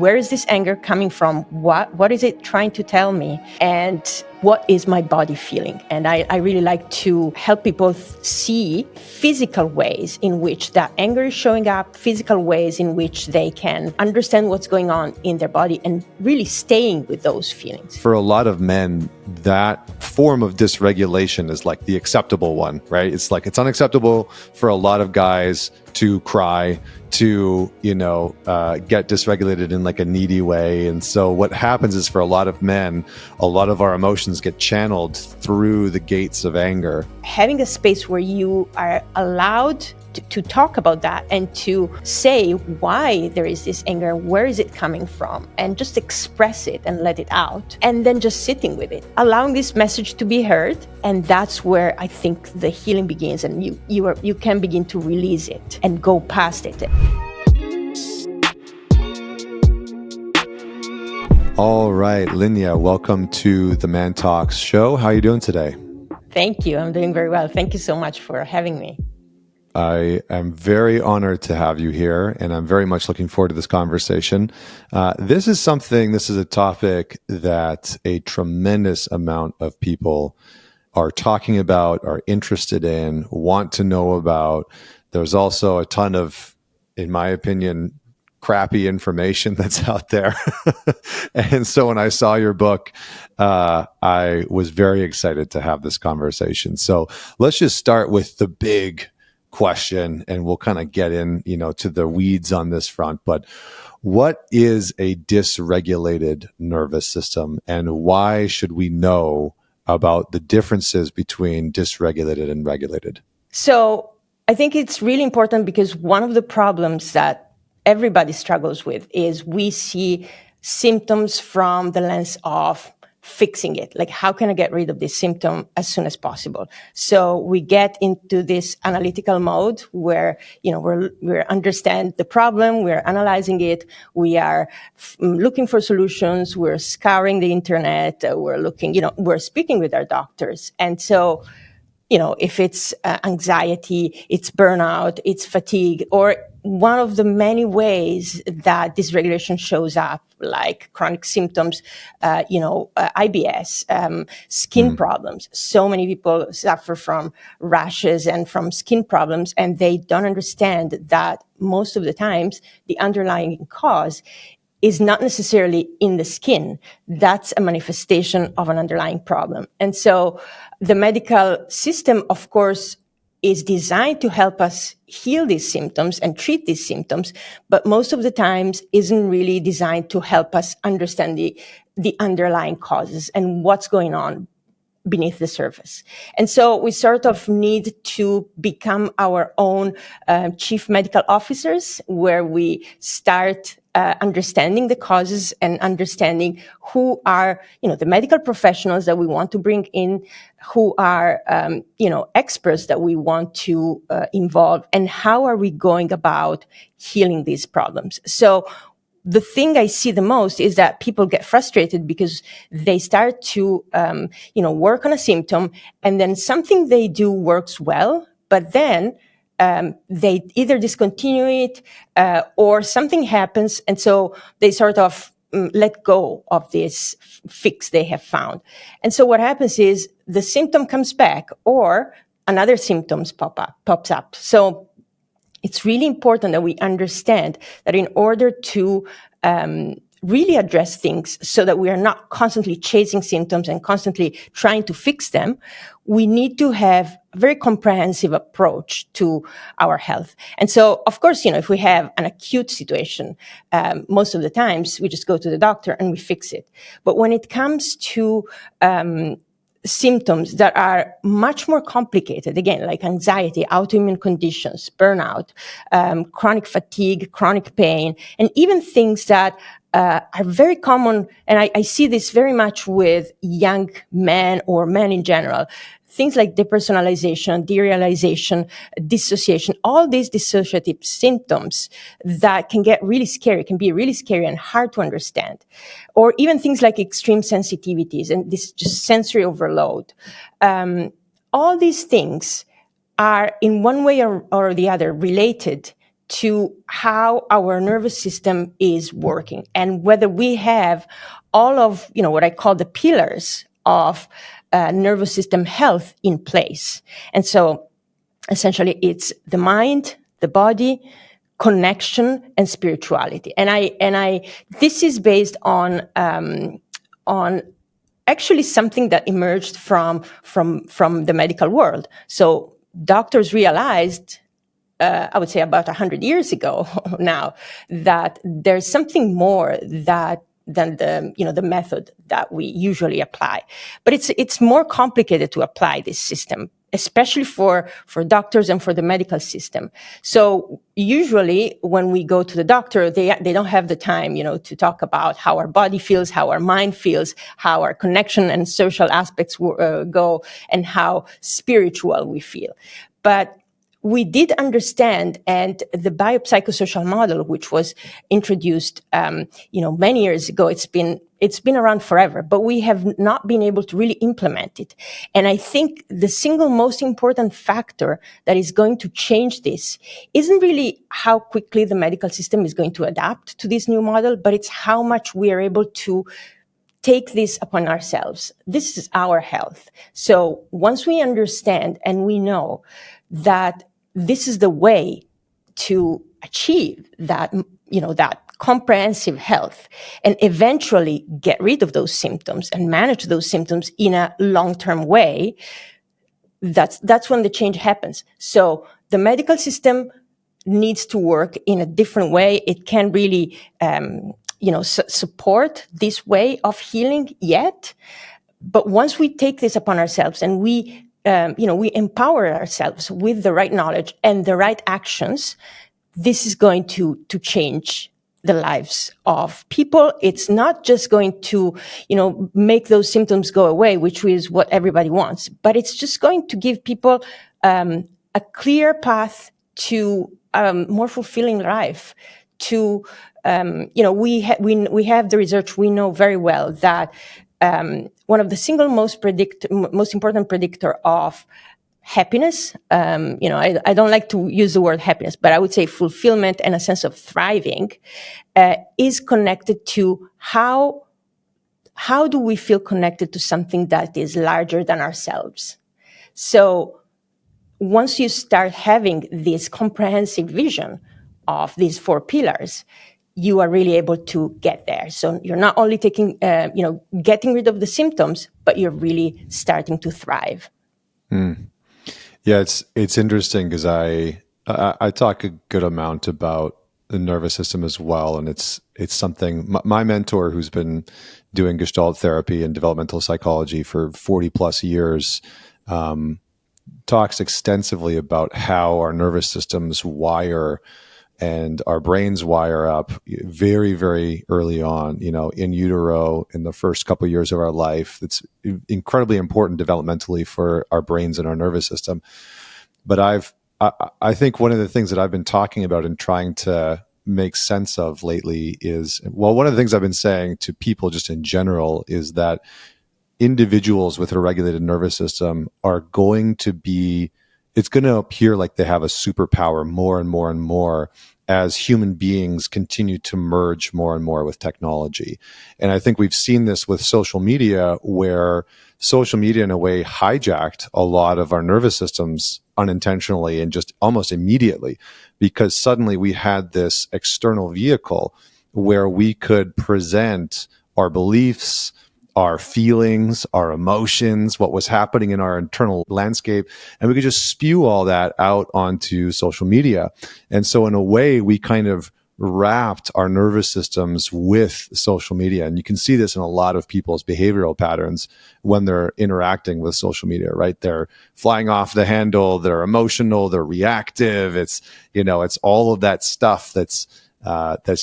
where is this anger coming from? What is it trying to tell me? And what is my body feeling? And I really like to help people see physical ways in which that anger is showing up, physical ways in which they can understand what's going on in their body and really staying with those feelings. For a lot of men, that form of dysregulation is like the acceptable one, right? It's like it's unacceptable for a lot of guys to cry, to, get dysregulated in like a needy way. And so what happens is for a lot of men, a lot of our emotions get channeled through the gates of anger. Having a space where you are allowed to talk about that and to say why there is this anger, where is it coming from, and just express it and let it out, and then just sitting with it, allowing this message to be heard. And that's where I think the healing begins, and you can begin to release it and go past it. All right, Linnea, welcome to the Man Talks show. How are you doing today? Thank you. I'm doing very well. Thank you so much for having me. I am very honored to have you here, and I'm very much looking forward to this conversation. This is a topic that a tremendous amount of people are talking about, are interested in, want to know about. There's also a ton of, in my opinion, crappy information that's out there. And so when I saw your book, I was very excited to have this conversation. So let's just start with the big question, and we'll kind of get in, to the weeds on this front. But what is a dysregulated nervous system, and why should we know about the differences between dysregulated and regulated? So I think it's really important, because one of the problems that everybody struggles with is we see symptoms from the lens of fixing it. Like, how can I get rid of this symptom as soon as possible? So we get into this analytical mode where, we're understand the problem, we're analyzing it, we are looking for solutions, we're scouring the internet, we're looking, we're speaking with our doctors. And so, if it's anxiety, it's burnout, it's fatigue, or one of the many ways that dysregulation shows up, like chronic symptoms, IBS, skin problems. So many people suffer from rashes and from skin problems, and they don't understand that most of the times the underlying cause is not necessarily in the skin. That's a manifestation of an underlying problem. And so the medical system, of course, is designed to help us heal these symptoms and treat these symptoms, but most of the times isn't really designed to help us understand the underlying causes and what's going on beneath the surface. And so we sort of need to become our own chief medical officers, where we start understanding the causes and understanding who are, the medical professionals that we want to bring in, who are, experts that we want to involve, and how are we going about healing these problems. So the thing I see the most is that people get frustrated because they start to, work on a symptom, and then something they do works well, but then they either discontinue it or something happens, and so they sort of let go of this fix they have found. And so what happens is the symptom comes back, or another symptoms pops up. So it's really important that we understand that in order to really address things so that we are not constantly chasing symptoms and constantly trying to fix them, we need to have a very comprehensive approach to our health. And so, of course, if we have an acute situation, most of the times we just go to the doctor and we fix it. But when it comes to symptoms that are much more complicated, again, like anxiety, autoimmune conditions, burnout, chronic fatigue, chronic pain, and even things that are very common, and I see this very much with young men or men in general. Things like depersonalization, derealization, dissociation, all these dissociative symptoms that can get really scary, can be really scary and hard to understand. Or even things like extreme sensitivities and this just sensory overload. All these things are in one way or the other related to how our nervous system is working and whether we have all of, what I call the pillars of nervous system health in place. And so essentially it's the mind, the body, connection, and spirituality. And this is based on actually something that emerged from the medical world. So doctors realized, I would say about 100 years ago now, that there's something more than the method that we usually apply. But it's more complicated to apply this system, especially for doctors and for the medical system. So usually when we go to the doctor, they don't have the time, to talk about how our body feels, how our mind feels, how our connection and social aspects go, and how spiritual we feel. But we did understand, and the biopsychosocial model, which was introduced, many years ago, it's been around forever, but we have not been able to really implement it. And I think the single most important factor that is going to change this isn't really how quickly the medical system is going to adapt to this new model, but it's how much we are able to take this upon ourselves. This is our health. So once we understand and we know that this is the way to achieve that, that comprehensive health and eventually get rid of those symptoms and manage those symptoms in a long-term way, that's when the change happens. So the medical system needs to work in a different way. It can really, support this way of healing yet. But once we take this upon ourselves and we empower ourselves with the right knowledge and the right actions, this is going to change the lives of people. It's not just going to, make those symptoms go away, which is what everybody wants, but it's just going to give people a clear path to more fulfilling life. To, we have the research. We know very well that one of the single most important predictor of happiness, I don't like to use the word happiness, but I would say fulfillment and a sense of thriving, is connected to how do we feel connected to something that is larger than ourselves. So once you start having this comprehensive vision of these four pillars, you are really able to get there. So you're not only getting rid of the symptoms, but you're really starting to thrive. Yeah, it's interesting because I talk a good amount about the nervous system as well, and it's something my mentor, who's been doing Gestalt therapy and developmental psychology for 40 plus years, talks extensively about how our nervous systems wire and our brains wire up very, very early on, in utero, in the first couple of years of our life. It's incredibly important developmentally for our brains and our nervous system. But I think one of the things that I've been talking about and trying to make sense of lately is, one of the things I've been saying to people just in general is that individuals with a regulated nervous system are going to be, it's going to appear like they have a superpower more and more and more as human beings continue to merge more and more with technology. And I think we've seen this with social media, where social media in a way hijacked a lot of our nervous systems unintentionally and just almost immediately, because suddenly we had this external vehicle where we could present our beliefs, our feelings, our emotions, what was happening in our internal landscape, and we could just spew all that out onto social media. And so in a way, we kind of wrapped our nervous systems with social media. And you can see this in a lot of people's behavioral patterns when they're interacting with social media, right? They're flying off the handle, they're emotional, they're reactive. It's all of that stuff that's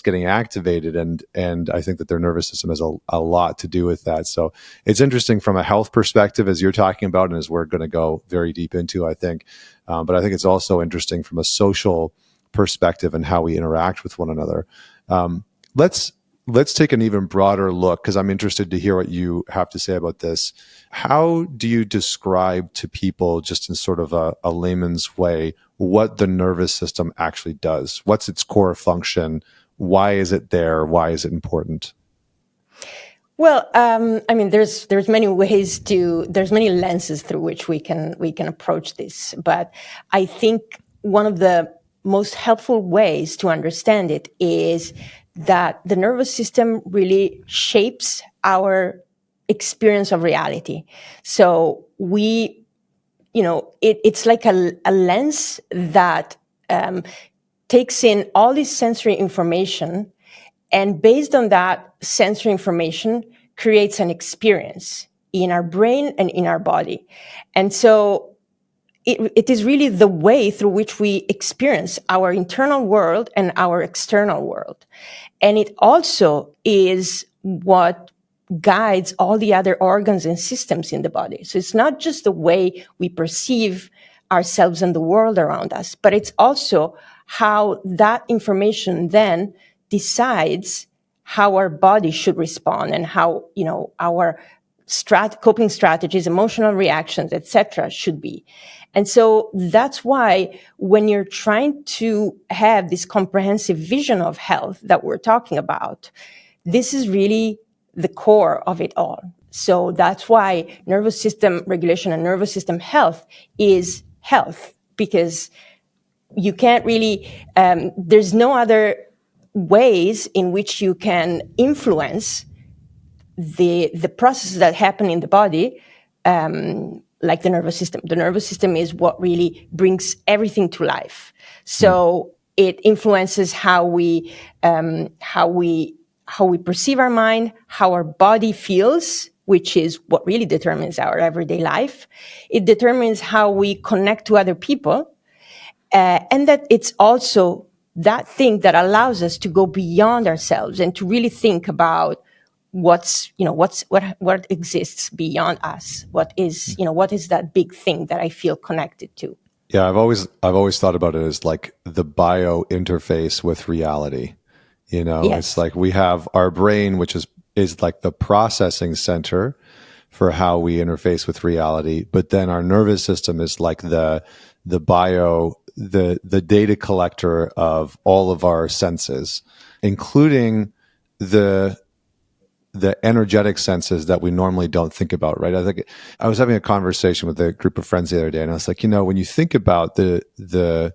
getting activated, and I think that their nervous system has a lot to do with that. So it's interesting from a health perspective, as you're talking about, and as we're going to go very deep into, I think. But I think it's also interesting from a social perspective and how we interact with one another. Let's let's take an even broader look, because I'm interested to hear what you have to say about this. How do you describe to people, just in sort of a layman's way, what the nervous system actually does? What's its core function? Why is it there? Why is it important? Well, I mean, there's many ways there's many lenses through which we can approach this, but I think one of the most helpful ways to understand it is that the nervous system really shapes our experience of reality. So it's like a lens that takes in all this sensory information, and based on that sensory information, creates an experience in our brain and in our body. And so it is really the way through which we experience our internal world and our external world. And it also is what guides all the other organs and systems in the body. So it's not just the way we perceive ourselves and the world around us, but it's also how that information then decides how our body should respond, and how, our coping strategies, emotional reactions, etc., should be. And so that's why when you're trying to have this comprehensive vision of health that we're talking about, this is really the core of it all. So that's why nervous system regulation and nervous system health is health, because you can't really, there's no other ways in which you can influence the processes that happen in the body, like the nervous system. The nervous system is what really brings everything to life. So it influences how we perceive our mind, how our body feels, which is what really determines our everyday life. It determines how we connect to other people, and that it's also that thing that allows us to go beyond ourselves and to really think about what exists beyond us. What is that big thing that I feel connected to? Yeah, I've always thought about it as like the bio interface with reality. It's Yes. like we have our brain, which is like the processing center for how we interface with reality, but then our nervous system is like the data collector of all of our senses, including the energetic senses that we normally don't think about, right? I think I was having a conversation with a group of friends the other day, and I was like, when you think about the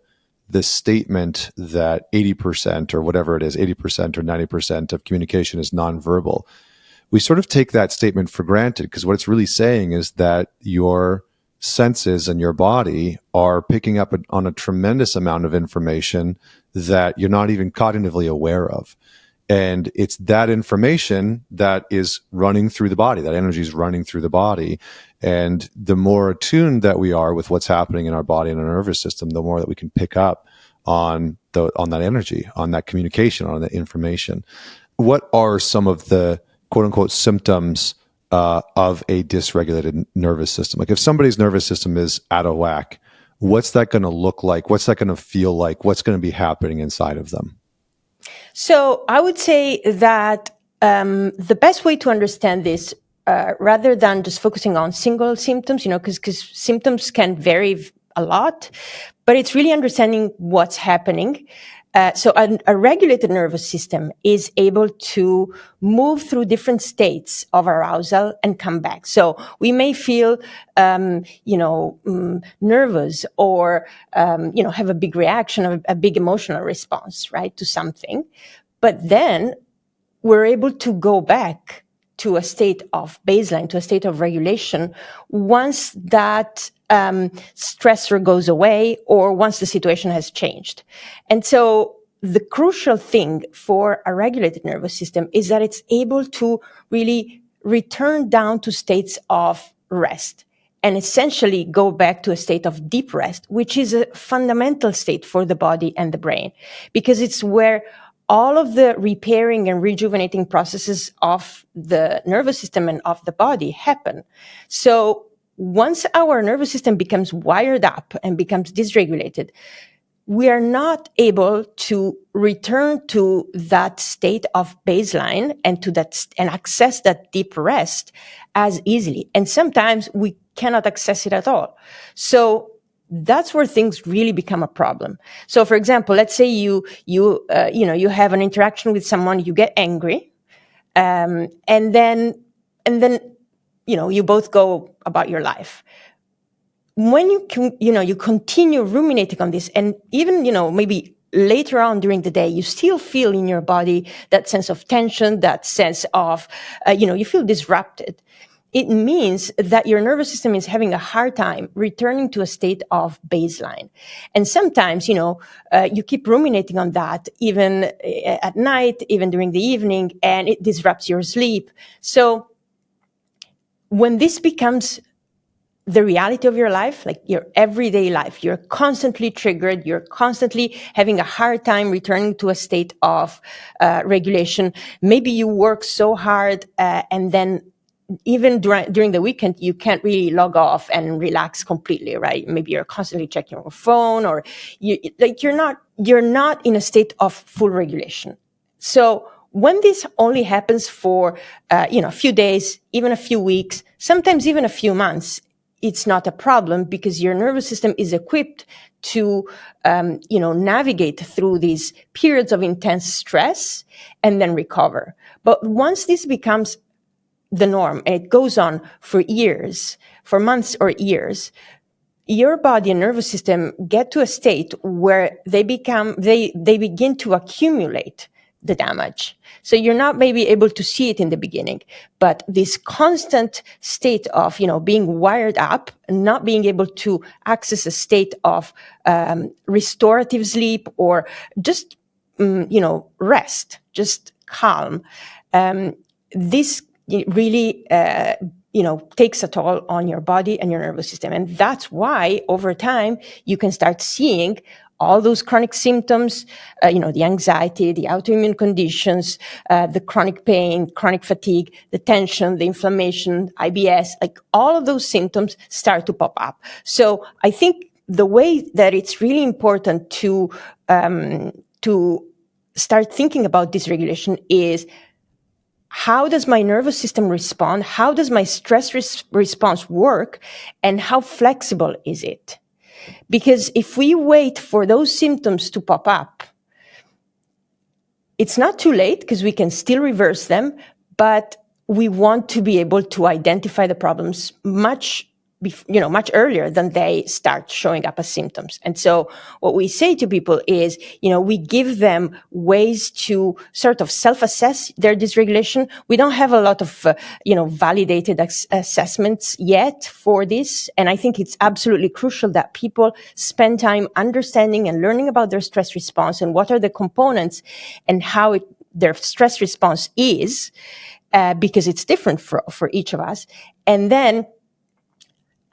statement that 80% or whatever it is, 80% or 90% of communication is nonverbal, we sort of take that statement for granted, because what it's really saying is that your senses and your body are picking up on a tremendous amount of information that you're not even cognitively aware of. And it's that information that is running through the body, that energy is running through the body. And the more attuned that we are with what's happening in our body and our nervous system, the more that we can pick up on that energy, on that communication, on that information. What are some of the quote unquote symptoms of a dysregulated nervous system? Like if somebody's nervous system is out of whack, what's that going to look like? What's that going to feel like? What's going to be happening inside of them? So I would say that the best way to understand this, rather than just focusing on single symptoms, because symptoms can vary a lot, but it's really understanding what's happening. So a regulated nervous system is able to move through different states of arousal and come back. So we may feel, nervous, or, have a big reaction, a big emotional response, right, to something. But then we're able to go back to a state of baseline, to a state of regulation, once that stressor goes away, or once the situation has changed. And so the crucial thing for a regulated nervous system is that it's able to really return down to states of rest, and essentially go back to a state of deep rest, which is a fundamental state for the body and the brain, because it's where all of the repairing and rejuvenating processes of the nervous system and of the body happen. So once our nervous system becomes wired up and becomes dysregulated, we are not able to return to that state of baseline and and access that deep rest as easily. And sometimes we cannot access it at all. So that's where things really become a problem. So, for example, let's say you have an interaction with someone, you get angry, and then you both go about your life. When you continue ruminating on this, and even maybe later on during the day, you still feel in your body that sense of tension, that sense of you feel disrupted. It means that your nervous system is having a hard time returning to a state of baseline. And sometimes, you keep ruminating on that even at night, even during the evening, and it disrupts your sleep. So when this becomes the reality of your life, like your everyday life, you're constantly triggered, you're constantly having a hard time returning to a state of regulation. Maybe you work so hard and then even during the weekend, you can't really log off and relax completely, right? Maybe you're constantly checking your phone, or you're not in a state of full regulation. So when this only happens for a few days, even a few weeks, sometimes even a few months, it's not a problem because your nervous system is equipped to navigate through these periods of intense stress and then recover. But once this becomes the norm, and it goes on for years, for months or years, your body and nervous system get to a state where they begin to accumulate the damage. So you're not maybe able to see it in the beginning, but this constant state of being wired up, not being able to access a state of restorative sleep or just rest, just calm. This really takes a toll on your body and your nervous system. And that's why over time you can start seeing all those chronic symptoms, the anxiety, the autoimmune conditions, the chronic pain, chronic fatigue, the tension, the inflammation, IBS, like all of those symptoms start to pop up. So I think the way that it's really important to start thinking about dysregulation is, how does my nervous system respond? How does my stress response work? And how flexible is it? Because if we wait for those symptoms to pop up, it's not too late because we can still reverse them, but we want to be able to identify the problems much earlier than they start showing up as symptoms. And so what we say to people is, we give them ways to sort of self-assess their dysregulation. We don't have a lot of, validated assessments yet for this. And I think it's absolutely crucial that people spend time understanding and learning about their stress response and what are the components and how their stress response is, because it's different for each of us. And then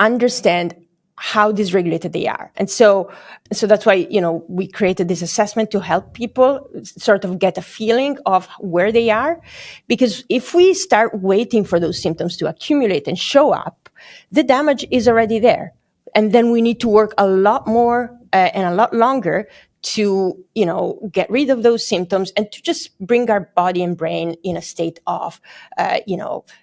understand how dysregulated they are. And so that's why, we created this assessment to help people sort of get a feeling of where they are. Because if we start waiting for those symptoms to accumulate and show up, the damage is already there. And then we need to work a lot more and a lot longer to, get rid of those symptoms and to just bring our body and brain in a state of,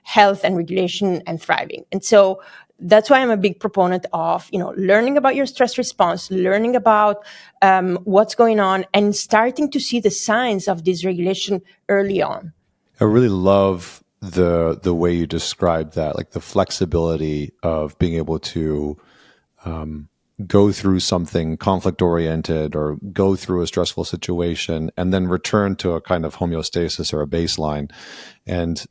health and regulation and thriving. And so that's why I'm a big proponent of, learning about your stress response, learning about what's going on, and starting to see the signs of dysregulation early on. I really love the way you described that, like the flexibility of being able to go through something conflict oriented or go through a stressful situation and then return to a kind of homeostasis or a baseline. And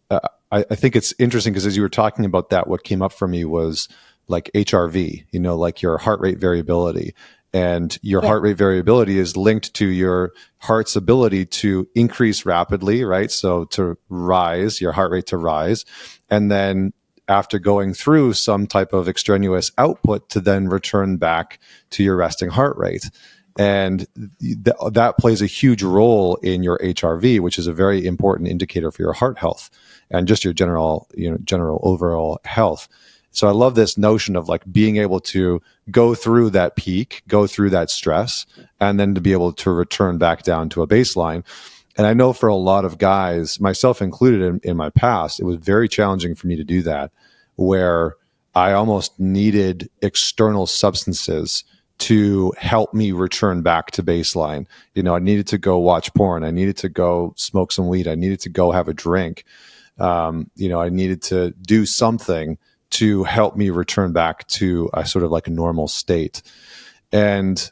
I think it's interesting because as you were talking about that, what came up for me was like HRV, like your heart rate variability. And your heart rate variability is linked to your heart's ability to increase rapidly, right? So to rise, your heart rate to rise. And then after going through some type of extraneous output to then return back to your resting heart rate. And that plays a huge role in your HRV, which is a very important indicator for your heart health and just your general overall health. So I love this notion of like being able to go through that peak, go through that stress, and then to be able to return back down to a baseline. And I know for a lot of guys, myself included in my past, it was very challenging for me to do that, where I almost needed external substances to help me return back to baseline. You know, I needed to go watch porn. I needed to go smoke some weed. I needed to go have a drink. You know, I needed to do something to help me return back to a sort of like a normal state. And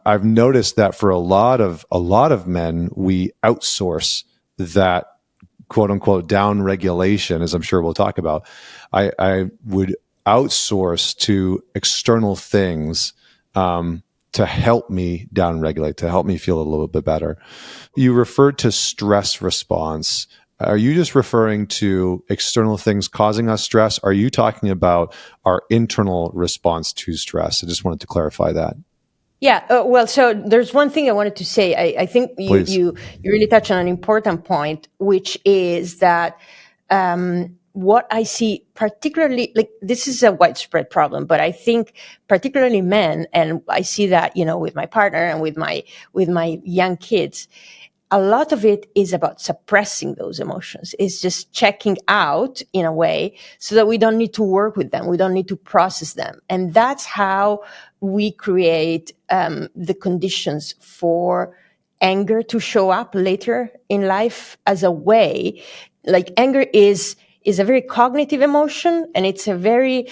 I've noticed that for a lot of men, we outsource that quote unquote down regulation, as I'm sure we'll talk about. I would outsource to external things to help me down regulate, to help me feel a little bit better. You referred to stress response. Are you just referring to external things causing us stress? Are you talking about our internal response to stress? I just wanted to clarify that. Yeah, well, so there's one thing I wanted to say. I think you really touched on an important point, which is that what I see particularly, like this is a widespread problem, but I think particularly men, and I see that, you know, with my partner and with my young kids, a lot of it is about suppressing those emotions. It's just checking out in a way so that we don't need to work with them. We don't need to process them. And that's how we create the conditions for anger to show up later in life as a way. Like anger is a very cognitive emotion, and it's a very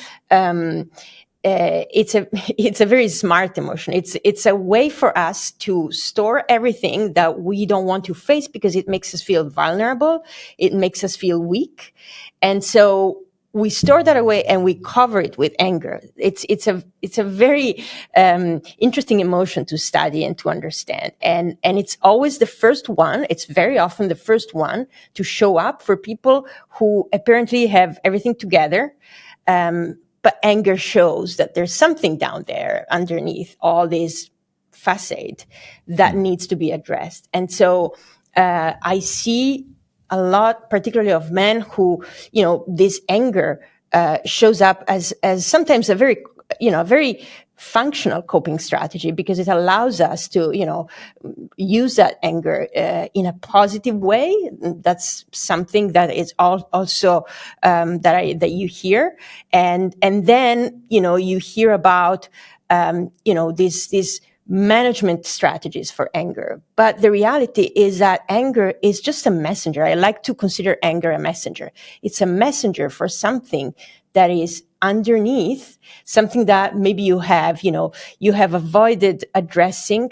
it's a very smart emotion. It's a way for us to store everything that we don't want to face because it makes us feel vulnerable. It makes us feel weak. And so we store that away and we cover it with anger. It's a very interesting emotion to study and to understand. And it's always the first one. It's very often the first one to show up for people who apparently have everything together. But anger shows that there's something down there underneath all this facade that needs to be addressed. And so I see a lot, particularly of men who, you know, this anger shows up as sometimes a very, you know, a very functional coping strategy because it allows us to, you know, use that anger in a positive way. That's something that is also that you hear, and then, you know, you hear about you know, these management strategies for anger. But the reality is that anger is just a messenger. I like to consider anger a messenger. It's a messenger for something that is underneath, something that maybe you have avoided addressing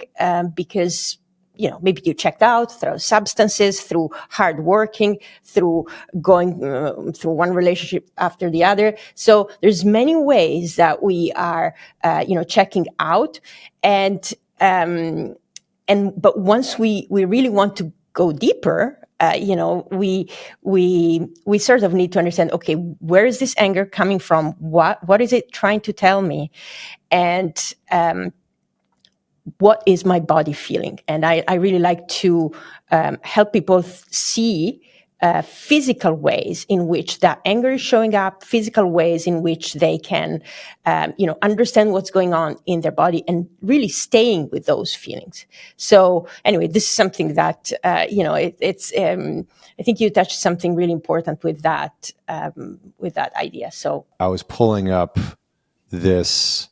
because, you know, maybe you checked out through substances, through hard working, through going through one relationship after the other. So there's many ways that we are, you know, checking out, and but once we really want to go deeper, you know, we sort of need to understand, okay, where is this anger coming from? What is it trying to tell me? And what is my body feeling? And I really like to help people see physical ways in which that anger is showing up, physical ways in which they can, you know, understand what's going on in their body and really staying with those feelings. So anyway, this is something that, you know, it's, I think you touched something really important with that idea. So I was pulling up this.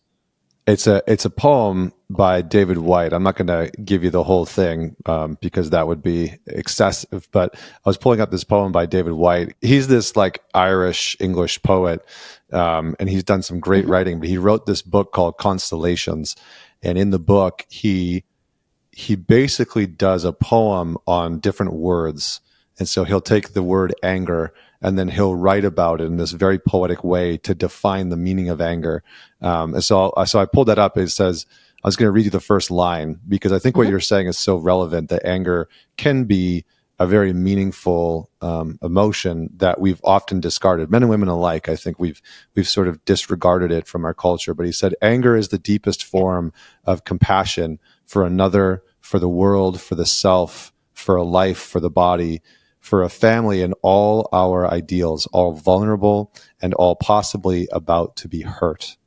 It's a poem by David White. I'm not going to give you the whole thing because that would be excessive. But I was pulling up this poem by David White. He's this like Irish English poet, and he's done some great writing. But he wrote this book called Constellations, and in the book he basically does a poem on different words. And so he'll take the word anger and then he'll write about it in this very poetic way to define the meaning of anger. And so I pulled that up. It says, I was going to read you the first line because I think what you're saying is so relevant, that anger can be a very meaningful emotion that we've often discarded, men and women alike. I think we've sort of disregarded it from our culture. But he said, anger is the deepest form of compassion for another, for the world, for the self, for a life, for the body, for a family and all our ideals, all vulnerable and all possibly about to be hurt.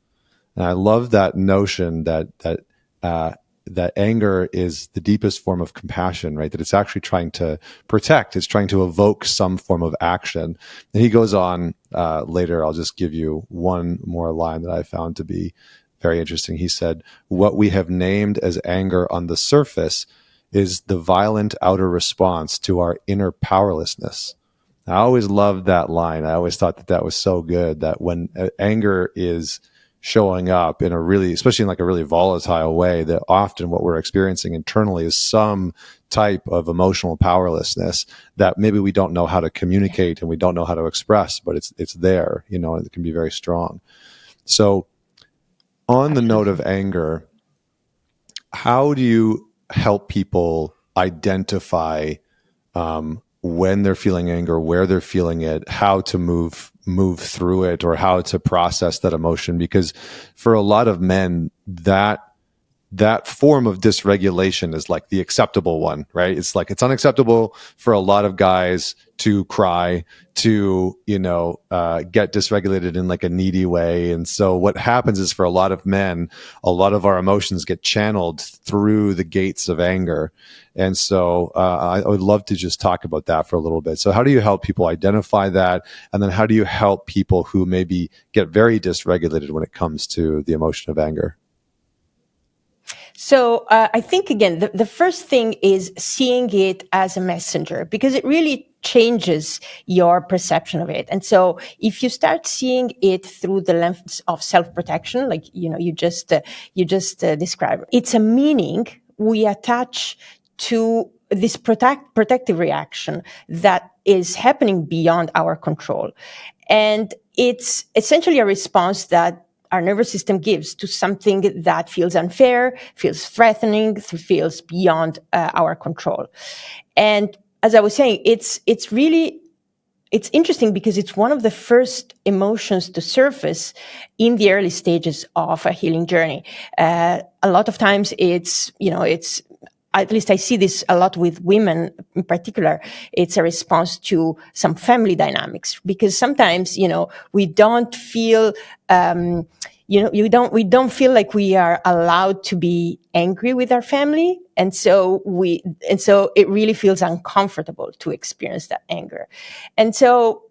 And I love that notion that anger is the deepest form of compassion, right? That it's actually trying to protect, it's trying to evoke some form of action. And he goes on later. I'll just give you one more line that I found to be very interesting. He said, "What we have named as anger on the surface is the violent outer response to our inner powerlessness." I always loved that line. I always thought that was so good, that when anger is showing up in a really, especially in like a really volatile way, that often what we're experiencing internally is some type of emotional powerlessness that maybe we don't know how to communicate and we don't know how to express, but it's there, you know, it can be very strong. So on the note of anger, how do you help people identify when they're feeling anger, where they're feeling it, how to move through it, or how to process that emotion? Because for a lot of men, that form of dysregulation is like the acceptable one, right? It's like, it's unacceptable for a lot of guys to cry, to, get dysregulated in like a needy way. And so what happens is, for a lot of men, a lot of our emotions get channeled through the gates of anger. And so I would love to just talk about that for a little bit. So how do you help people identify that? And then how do you help people who maybe get very dysregulated when it comes to the emotion of anger? So I think, again, the first thing is seeing it as a messenger, because it really changes your perception of it. And so if you start seeing it through the lens of self-protection, like, you just described, it's a meaning we attach to this protective reaction that is happening beyond our control. And it's essentially a response that our nervous system gives to something that feels unfair, feels threatening, feels beyond our control. And as I was saying, it's interesting because it's one of the first emotions to surface in the early stages of a healing journey. A lot of times it's at least I see this a lot with women in particular. It's a response to some family dynamics, because sometimes, we don't feel, we don't feel like we are allowed to be angry with our family. And so it really feels uncomfortable to experience that anger. And so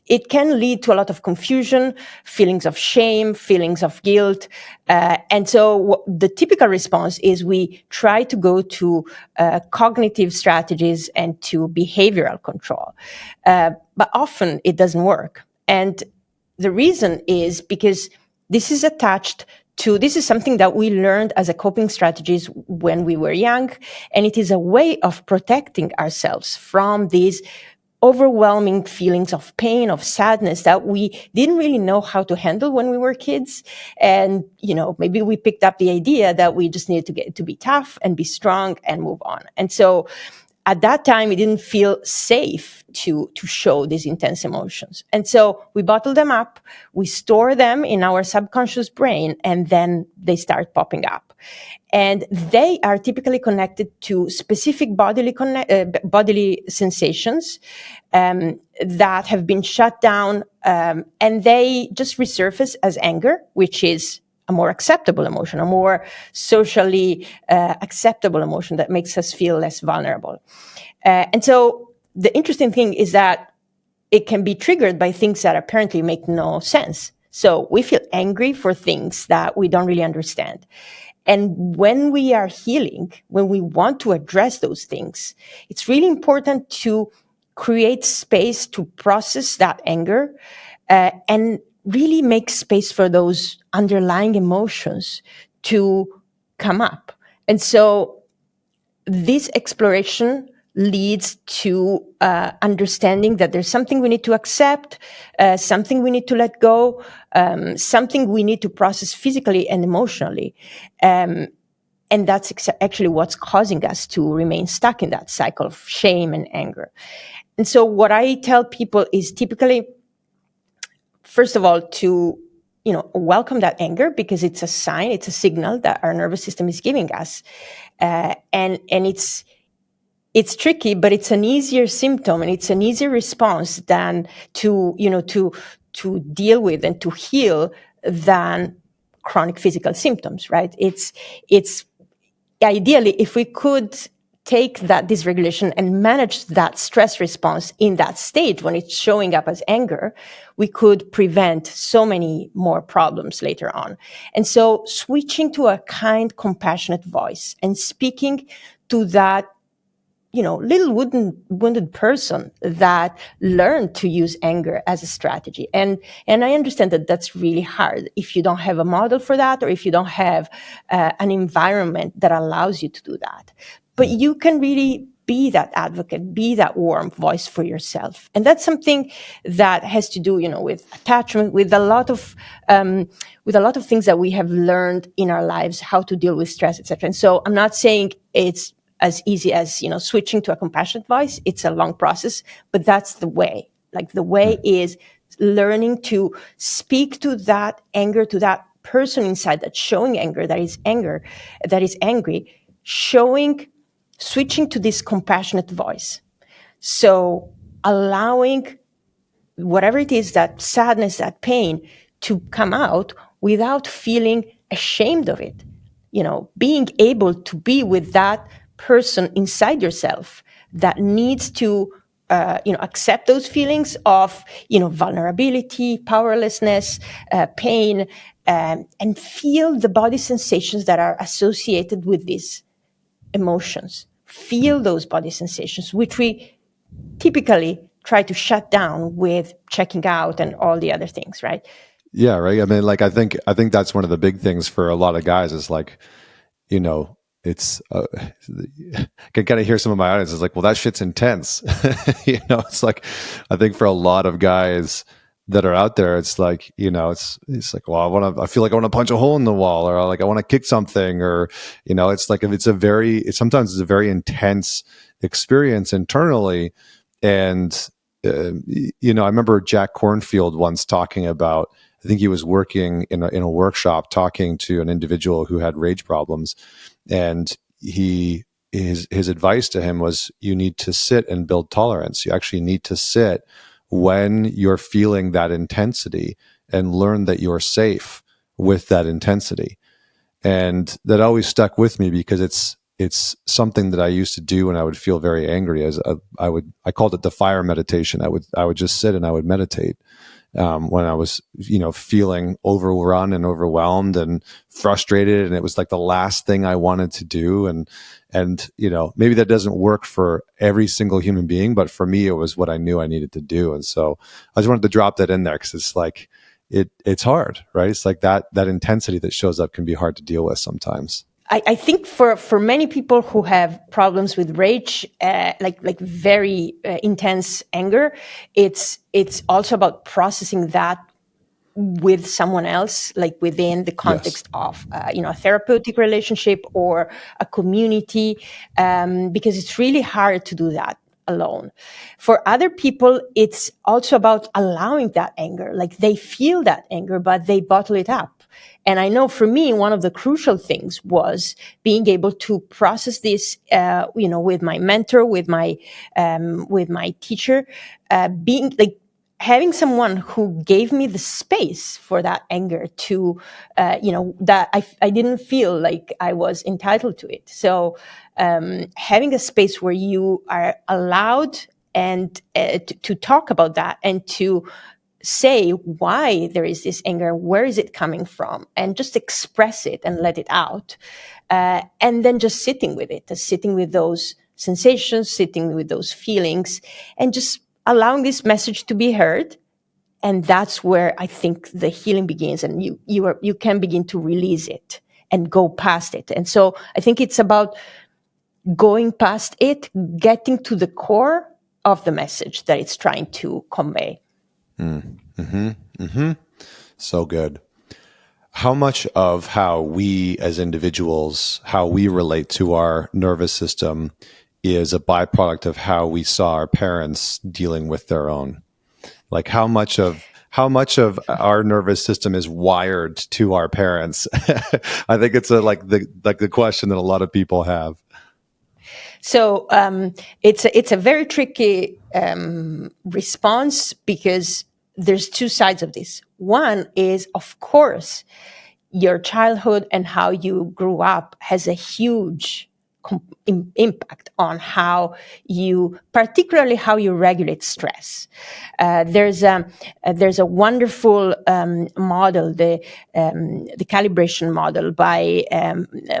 it can lead to a lot of confusion, feelings of shame, feelings of guilt. And so the typical response is we try to go to cognitive strategies and to behavioral control. But often it doesn't work. And the reason is because this is something that we learned as a coping strategies when we were young. And it is a way of protecting ourselves from these overwhelming feelings of pain, of sadness that we didn't really know how to handle when we were kids. And, maybe we picked up the idea that we just needed to be tough and be strong and move on. And so at that time, it didn't feel safe to show these intense emotions. And so we bottle them up, we store them in our subconscious brain, and then they start popping up. And they are typically connected to specific bodily sensations that have been shut down, and they just resurface as anger, which is a more acceptable emotion, a more socially acceptable emotion that makes us feel less vulnerable. And so the interesting thing is that it can be triggered by things that apparently make no sense. So we feel angry for things that we don't really understand. And when we are healing, when we want to address those things, it's really important to create space to process that anger and really make space for those underlying emotions to come up. And so this exploration leads to understanding that there's something we need to accept, something we need to let go, something we need to process physically and emotionally. And that's actually what's causing us to remain stuck in that cycle of shame and anger. And so what I tell people is typically, first of all, to welcome that anger, because it's a sign, it's a signal that our nervous system is giving us. And it's tricky, but it's an easier symptom and it's an easier response than to deal with and to heal than chronic physical symptoms, right? It's ideally, if we could take that dysregulation and manage that stress response in that stage when it's showing up as anger, we could prevent so many more problems later on. And so switching to a kind, compassionate voice and speaking to that little wounded person that learned to use anger as a strategy. And I understand that that's really hard if you don't have a model for that, or if you don't have an environment that allows you to do that. But you can really be that advocate, be that warm voice for yourself. And that's something that has to do, with attachment, with a lot of things that we have learned in our lives, how to deal with stress, etc. And so I'm not saying it's as easy as switching to a compassionate voice. It's a long process, but that's the way. Like, the way is learning to speak to that anger, to that person inside that's showing anger, that is angry, switching to this compassionate voice. So allowing whatever it is, that sadness, that pain, to come out without feeling ashamed of it. Being able to be with that person inside yourself that needs to accept those feelings of vulnerability, powerlessness, pain, and feel the body sensations that are associated with these emotions. Feel those body sensations, which we typically try to shut down with checking out and all the other things, right? Yeah, right. I mean, like, I think that's one of the big things for a lot of guys is like, it's I can kind of hear some of my audience is like, well, that shit's intense. It's like, I think for a lot of guys that are out there, it's like, it's like, well, I feel like I want to punch a hole in the wall, or like I want to kick something, or it's like, if sometimes it's a very intense experience internally. And I remember Jack Kornfield once talking about, I think he was working in a workshop talking to an individual who had rage problems, and his advice to him was, you need to sit and build tolerance. You actually need to sit when you're feeling that intensity and learn that you're safe with that intensity. And that always stuck with me because it's something that I used to do when I would feel very angry. I called it the fire meditation. I would just sit and I would meditate when I was, feeling overrun and overwhelmed and frustrated. And it was like the last thing I wanted to do. And maybe that doesn't work for every single human being, but for me, it was what I knew I needed to do. And so I just wanted to drop that in there because it's like, it's hard, right? It's like that intensity that shows up can be hard to deal with sometimes. I think for many people who have problems with rage, like very intense anger, it's also about processing that with someone else, like within the context of a therapeutic relationship or a community, because it's really hard to do that alone. For other people, it's also about allowing that anger. Like, they feel that anger, but they bottle it up. And I know for me, one of the crucial things was being able to process this, with my mentor, with my teacher, being like, having someone who gave me the space for that anger to, that I didn't feel like I was entitled to it. So having a space where you are allowed and to talk about that and to say why there is this anger, where is it coming from, and just express it and let it out. And then just sitting with it, sitting with those sensations, sitting with those feelings, and just allowing this message to be heard. And that's where I think the healing begins, and you can begin to release it and go past it. And so I think it's about going past it, getting to the core of the message that it's trying to convey. Mm-hmm. Mm-hmm. So good. How much of how we as individuals, how we relate to our nervous system is a byproduct of how we saw our parents dealing with their own? Like, how much of our nervous system is wired to our parents? I think it's like the question that a lot of people have. So it's a very tricky response, because there's two sides of this. One is, of course, your childhood and how you grew up has a huge impact on particularly how you regulate stress. There's a wonderful model, the calibration model by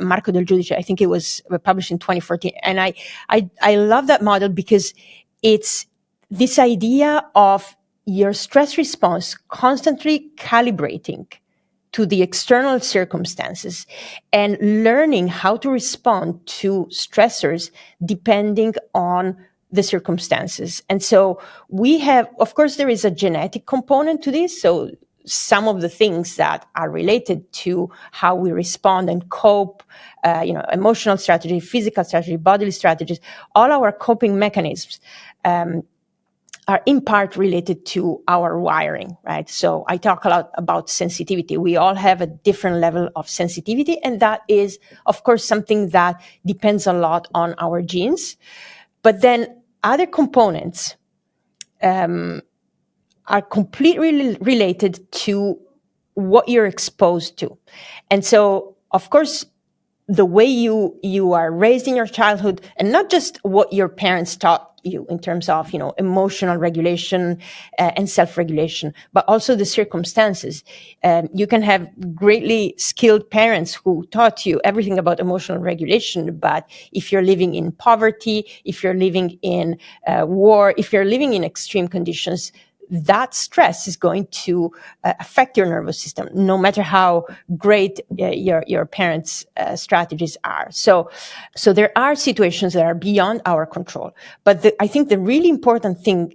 Marco Del Giudice. I think it was published in 2014, and I love that model because it's this idea of your stress response constantly calibrating to the external circumstances and learning how to respond to stressors depending on the circumstances. And so of course, there is a genetic component to this. So some of the things that are related to how we respond and cope, emotional strategy, physical strategy, bodily strategies, all our coping mechanisms, are in part related to our wiring, right? So I talk a lot about sensitivity. We all have a different level of sensitivity, and that is, of course, something that depends a lot on our genes. But then other components are completely related to what you're exposed to. And so, of course, the way you are raised in your childhood, and not just what your parents taught you in terms of emotional regulation and self-regulation, but also the circumstances. You can have greatly skilled parents who taught you everything about emotional regulation, but if you're living in poverty, if you're living in war, if you're living in extreme conditions, that stress is going to affect your nervous system, no matter how great your parents' strategies are. So there are situations that are beyond our control. But I think the really important thing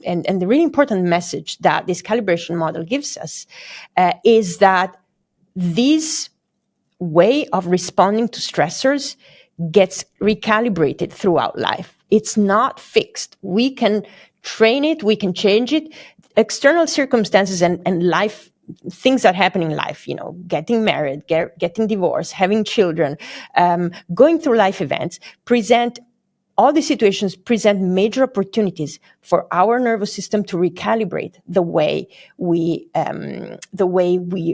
and the really important message that this calibration model gives us is that this way of responding to stressors gets recalibrated throughout life. It's not fixed. We can train it, we can change it. External circumstances and life, things that happen in life, getting married, getting divorced, having children, going through life events, all these situations present major opportunities for our nervous system to recalibrate the way we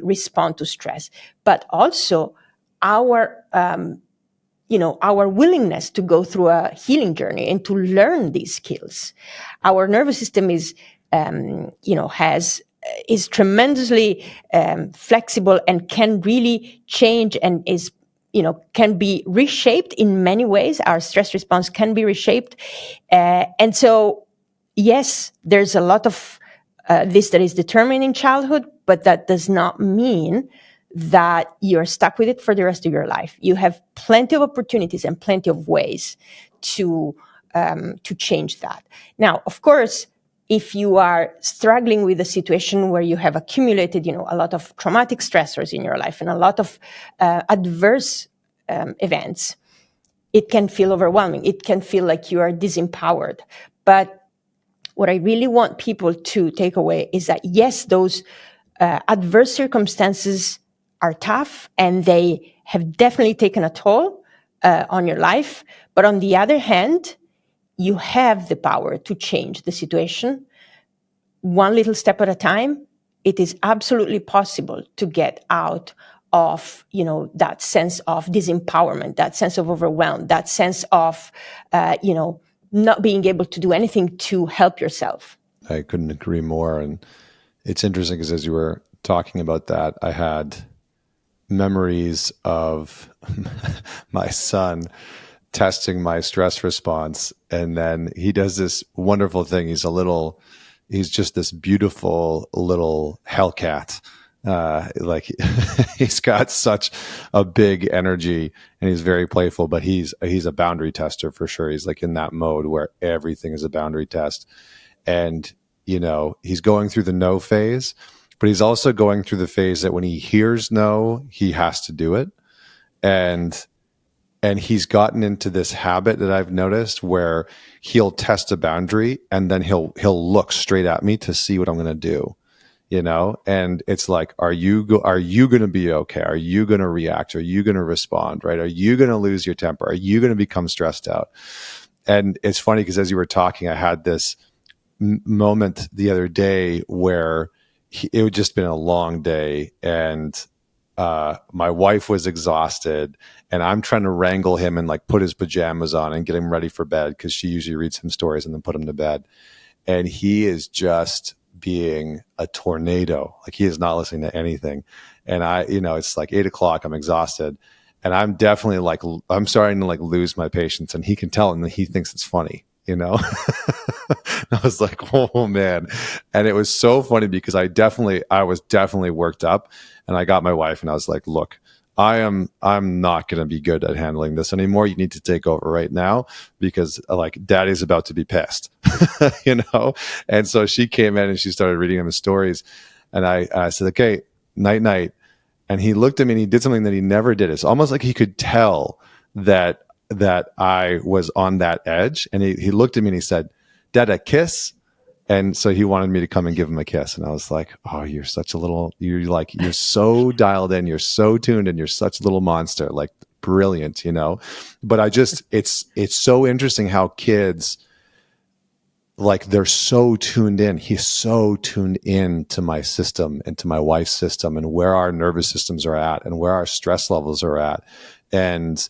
respond to stress, but also our willingness to go through a healing journey and to learn these skills. Our nervous system is tremendously flexible and can really change, and can be reshaped in many ways. Our stress response can be reshaped. And so, yes, there's a lot of this that is determined in childhood, but that does not mean that you're stuck with it for the rest of your life. You have plenty of opportunities and plenty of ways to change that. Now, of course, if you are struggling with a situation where you have accumulated, a lot of traumatic stressors in your life and a lot of adverse events, it can feel overwhelming. It can feel like you are disempowered. But what I really want people to take away is that, yes, those adverse circumstances are tough and they have definitely taken a toll on your life. But on the other hand, you have the power to change the situation one little step at a time. It is absolutely possible to get out of, that sense of disempowerment, that sense of overwhelm, that sense of, not being able to do anything to help yourself. I couldn't agree more. And it's interesting because as you were talking about that, I had memories of my son testing my stress response. And then he does this wonderful thing. He's just this beautiful little hellcat. He's got such a big energy and he's very playful, but he's a boundary tester for sure. He's like in that mode where everything is a boundary test. And, he's going through the no phase, but he's also going through the phase that when he hears no, he has to do it. And he's gotten into this habit that I've noticed where he'll test a boundary and then he'll look straight at me to see what I'm going to do. and it's like, are you going to be okay? Are you going to react? Are you going to respond? Right? Are you going to lose your temper? Are you going to become stressed out? And it's funny because as you were talking, I had this moment the other day where it had just been a long day, and my wife was exhausted, and I'm trying to wrangle him and like put his pajamas on and get him ready for bed, because she usually reads him stories and then put him to bed. And he is just being a tornado. Like, he is not listening to anything. And it's like 8 o'clock, I'm exhausted. And I'm definitely like, I'm starting to like lose my patience, and he can tell, and he thinks it's funny, I was like, oh man. And it was so funny because I was definitely worked up, and I got my wife and I was like, look, I'm not going to be good at handling this anymore. You need to take over right now, because like daddy's about to be pissed, And so she came in and she started reading him his stories, and I said, okay, night, night. And he looked at me and he did something that he never did. It's almost like he could tell that I was on that edge. And he looked at me and he said, Dad, a kiss? And so he wanted me to come and give him a kiss. And I was like, oh, you're so dialed in. You're so tuned in. You're such a little monster, like brilliant, But it's so interesting how kids, like, they're so tuned in. He's so tuned in to my system and to my wife's system, and where our nervous systems are at and where our stress levels are at. And,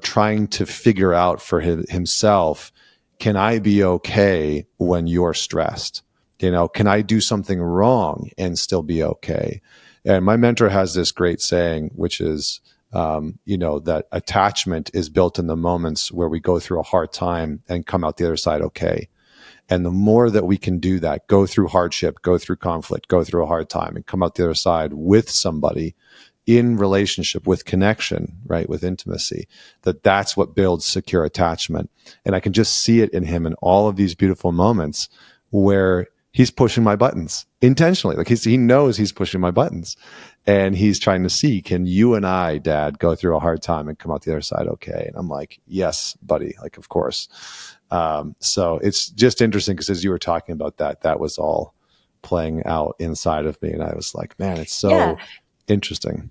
trying to figure out for himself, can I be okay when you're stressed? Can I do something wrong and still be okay? And my mentor has this great saying, which is, that attachment is built in the moments where we go through a hard time and come out the other side okay. And the more that we can do that, go through hardship, go through conflict, go through a hard time, and come out the other side with somebody in relationship, with connection, right, with intimacy, that's what builds secure attachment. And I can just see it in him in all of these beautiful moments where he's pushing my buttons intentionally. Like, he knows he's pushing my buttons, and he's trying to see, can you and I, Dad, go through a hard time and come out the other side okay? And I'm like, yes, buddy, like, of course. So it's just interesting, because as you were talking about that was all playing out inside of me. And I was like, man, it's so interesting.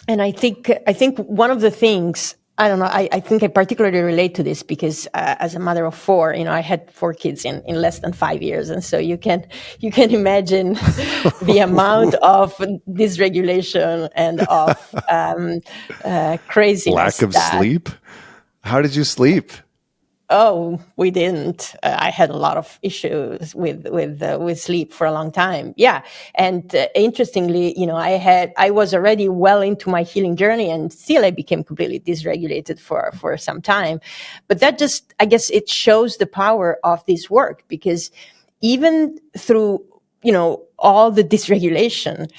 And I think one of the things, I don't know, I think I particularly relate to this because as a mother of four, I had 4 kids in less than 5 years. And so you can imagine the amount of dysregulation and of craziness. Lack of sleep? How did you sleep? Oh, we didn't. I had a lot of issues with sleep for a long time. Yeah, and interestingly, I was already well into my healing journey, and still I became completely dysregulated for some time. But that just, I guess, it shows the power of this work, because even through all the dysregulation,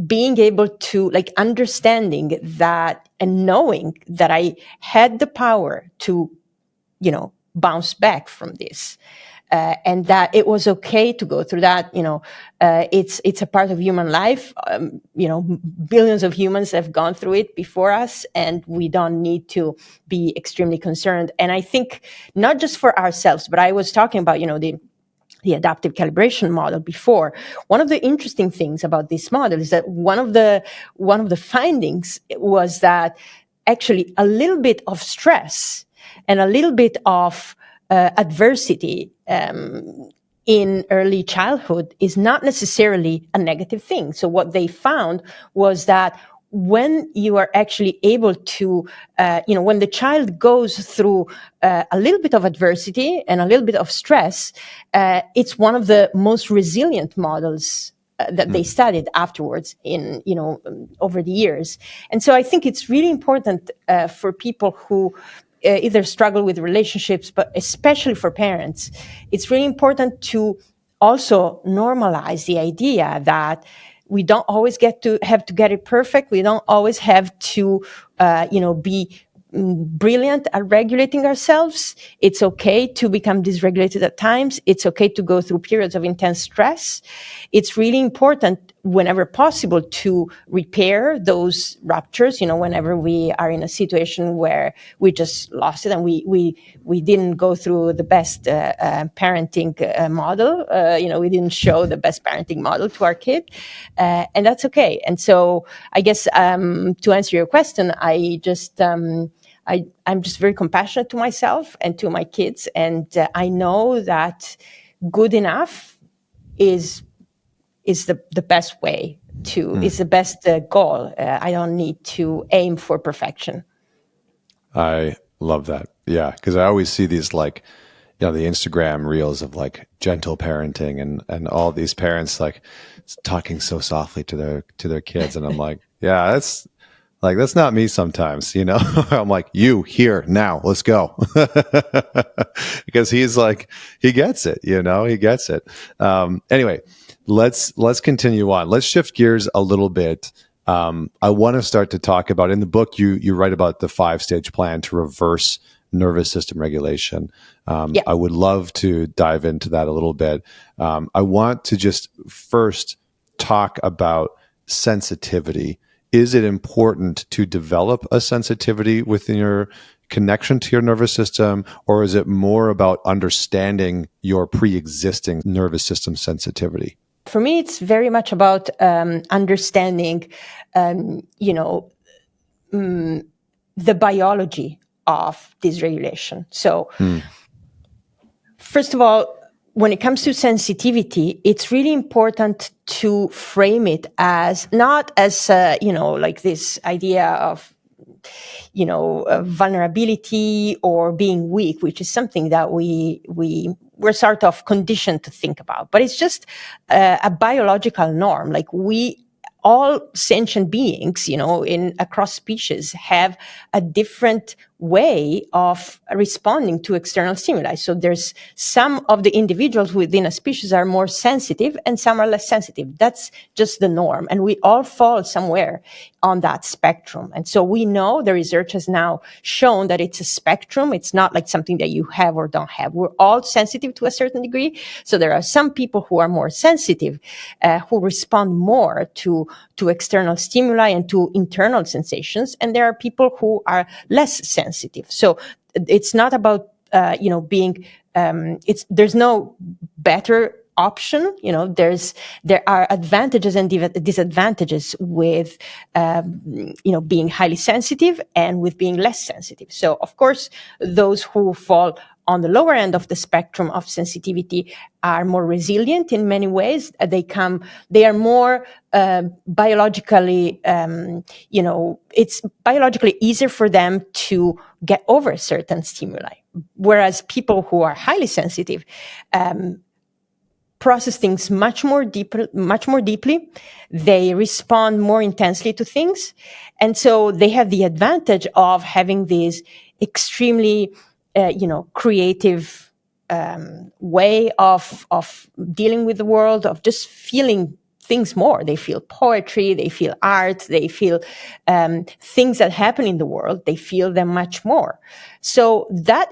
being able to, like, understanding that and knowing that I had the power to bounce back from this, and that it was okay to go through that. It's a part of human life. Billions of humans have gone through it before us, and we don't need to be extremely concerned. And I think not just for ourselves, but I was talking about, the adaptive calibration model before. One of the interesting things about this model is that one of the findings was that actually a little bit of stress and a little bit of adversity in early childhood is not necessarily a negative thing. So what they found was that when you are actually able to, when the child goes through a little bit of adversity and a little bit of stress, it's one of the most resilient models that they studied afterwards over the years. And so I think it's really important for people who either struggle with relationships, but especially for parents, it's really important to also normalize the idea that we don't always have to get it perfect. We don't always have to, be brilliant at regulating ourselves. It's okay to become dysregulated at times. It's okay to go through periods of intense stress. It's really important whenever possible to repair those ruptures. Whenever we are in a situation where we just lost it and we didn't go through the best parenting model, we didn't show the best parenting model to our kid, and that's okay. And so I guess to answer your question, I'm just very compassionate to myself and to my kids, and I know that good enough is the best way to, is the best goal. I don't need to aim for perfection. I love that. Yeah, because I always see these the Instagram reels of gentle parenting and all these parents talking so softly to their kids, and I'm like, yeah, that's not me sometimes, I'm like, you here now, let's go. Because he's he gets it, he gets it. Anyway, let's continue on. Let's shift gears a little bit. I want to start to talk about, in the book, you write about the 5-stage plan to reverse nervous system regulation. I would love to dive into that a little bit. I want to just first talk about sensitivity. Is it important to develop a sensitivity within your connection to your nervous system, or is it more about understanding your pre-existing nervous system sensitivity? For me, it's very much about understanding, the biology of dysregulation. So, first of all, when it comes to sensitivity, it's really important to frame it as not as, this idea of, vulnerability or being weak, which is something that we're sort of conditioned to think about. But it's just a biological norm. All sentient beings, across species, have a different way of responding to external stimuli. So there's some of the individuals within a species are more sensitive and some are less sensitive. That's just the norm. And we all fall somewhere on that spectrum. And so we know, the research has now shown that it's a spectrum. It's not like something that you have or don't have. We're all sensitive to a certain degree. So there are some people who are more sensitive, who respond more to external stimuli and to internal sensations. And there are people who are less sensitive. So it's not about, being, there's no better option. There are advantages and disadvantages with, being highly sensitive and with being less sensitive. So of course, those who fall on the lower end of the spectrum of sensitivity are more resilient in many ways. They are more biologically, it's biologically easier for them to get over certain stimuli. Whereas people who are highly sensitive process things much more deeply. They respond more intensely to things. And so they have the advantage of having these extremely creative way of dealing with the world, of just feeling things more. They feel poetry, they feel art, they feel things that happen in the world. They feel them much more. So that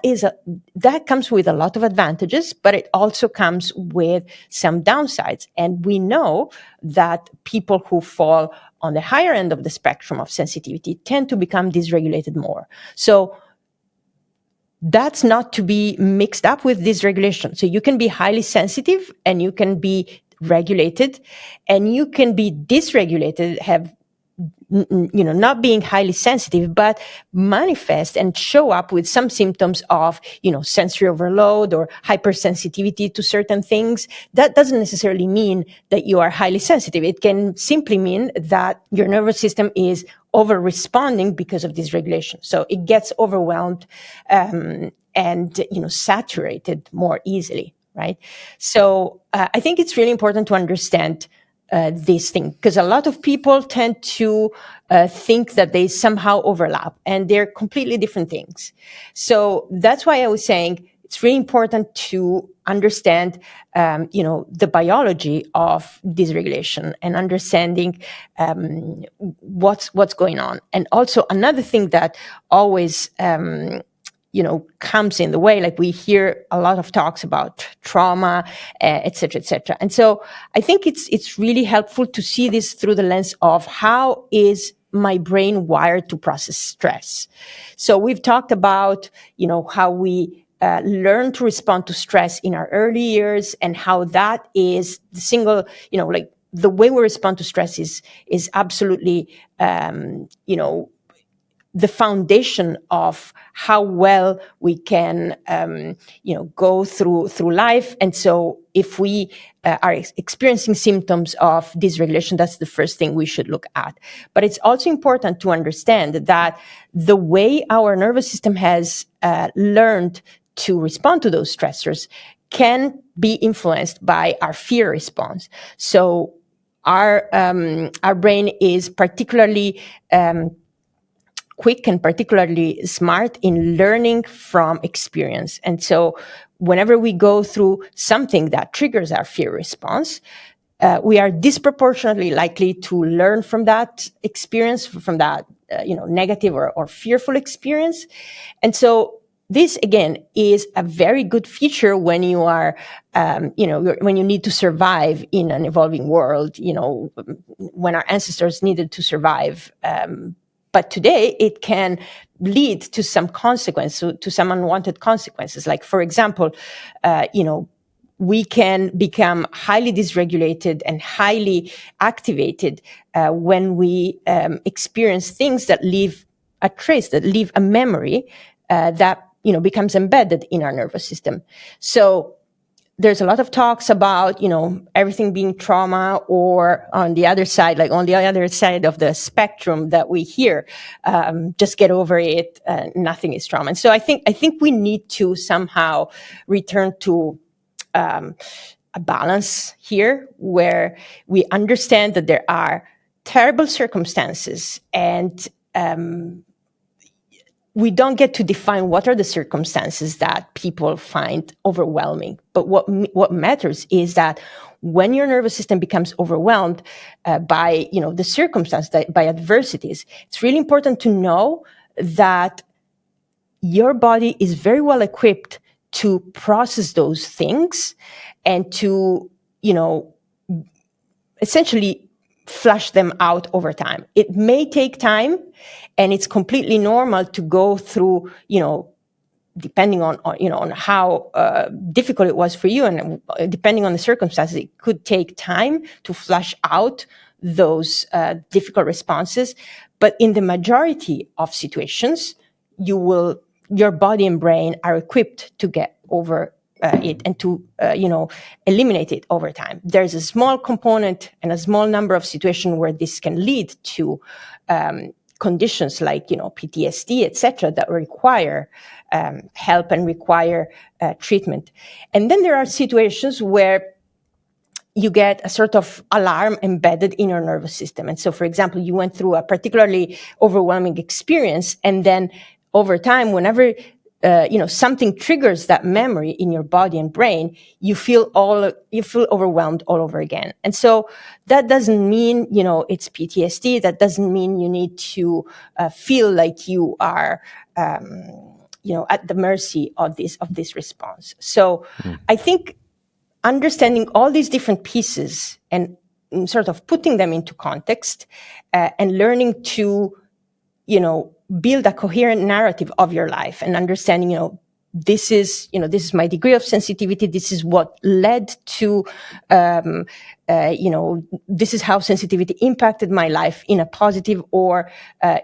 comes with a lot of advantages, but it also comes with some downsides. And we know that people who fall on the higher end of the spectrum of sensitivity tend to become dysregulated more. So that's not to be mixed up with dysregulation. So you can be highly sensitive and you can be regulated, and you can be dysregulated, have, not being highly sensitive, but manifest and show up with some symptoms of, sensory overload or hypersensitivity to certain things. That doesn't necessarily mean that you are highly sensitive. It can simply mean that your nervous system is over responding because of dysregulation. So it gets overwhelmed, and, saturated more easily. Right. So I think it's really important to understand this thing, because a lot of people tend to think that they somehow overlap, and they're completely different things. So that's why I was saying it's really important to understand, the biology of dysregulation and understanding what's going on. And also another thing that always comes in the way. Like we hear a lot of talks about trauma, et cetera, et cetera. And so I think it's really helpful to see this through the lens of how is my brain wired to process stress. So we've talked about, how we learn to respond to stress in our early years, and how that is the single, like the way we respond to stress is absolutely, the foundation of how well we can, go through life. And so if we are experiencing symptoms of dysregulation, that's the first thing we should look at. But it's also important to understand that the way our nervous system has learned to respond to those stressors can be influenced by our fear response. So our brain is particularly quick and particularly smart in learning from experience. And so whenever we go through something that triggers our fear response, we are disproportionately likely to learn from that experience, from that negative or fearful experience. And so this, again, is a very good feature when you are, when you need to survive in an evolving world, when our ancestors needed to survive. But today it can lead to some consequence, to some unwanted consequences. Like, for example, we can become highly dysregulated and highly activated when we experience things that leave a trace, that leave a memory that becomes embedded in our nervous system. So there's a lot of talks about, everything being trauma, or on the other side, like on the other side of the spectrum that we hear, just get over it, nothing is trauma. And so I think we need to somehow return to a balance here, where we understand that there are terrible circumstances, and we don't get to define what are the circumstances that people find overwhelming. But what matters is that when your nervous system becomes overwhelmed by the circumstance, by adversities, it's really important to know that your body is very well equipped to process those things and to essentially flush them out over time. It may take time, and it's completely normal to go through, depending on how difficult it was for you, and depending on the circumstances, it could take time to flush out those difficult responses. But in the majority of situations, your body and brain are equipped to get over it, and to eliminate it over time. There's a small component and a small number of situations where this can lead to conditions like PTSD, etc., that require help and require treatment. And then there are situations where you get a sort of alarm embedded in your nervous system. And so, for example, you went through a particularly overwhelming experience, and then over time, whenever something triggers that memory in your body and brain, you feel overwhelmed all over again. And so that doesn't mean it's PTSD. That doesn't mean you need to feel like you are at the mercy of this response. So I think understanding all these different pieces and sort of putting them into context and learning to build a coherent narrative of your life, and understanding, this is my degree of sensitivity. This is what led to, this is how sensitivity impacted my life in a positive or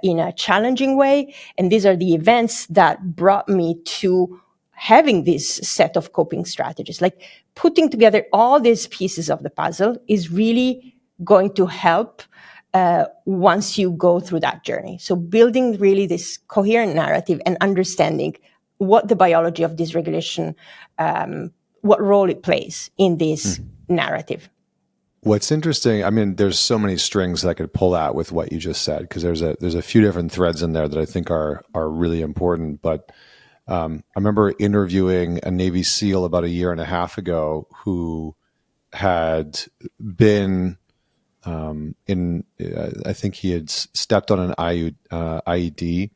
in a challenging way. And these are the events that brought me to having this set of coping strategies. Like, putting together all these pieces of the puzzle is really going to help once you go through that journey. So building really this coherent narrative and understanding what the biology of dysregulation, what role it plays in this narrative. What's interesting, I mean, there's so many strings that I could pull out with what you just said, because there's a few different threads in there that I think are really important. But I remember interviewing a Navy SEAL about a year and a half ago who had been I think he had stepped on an IED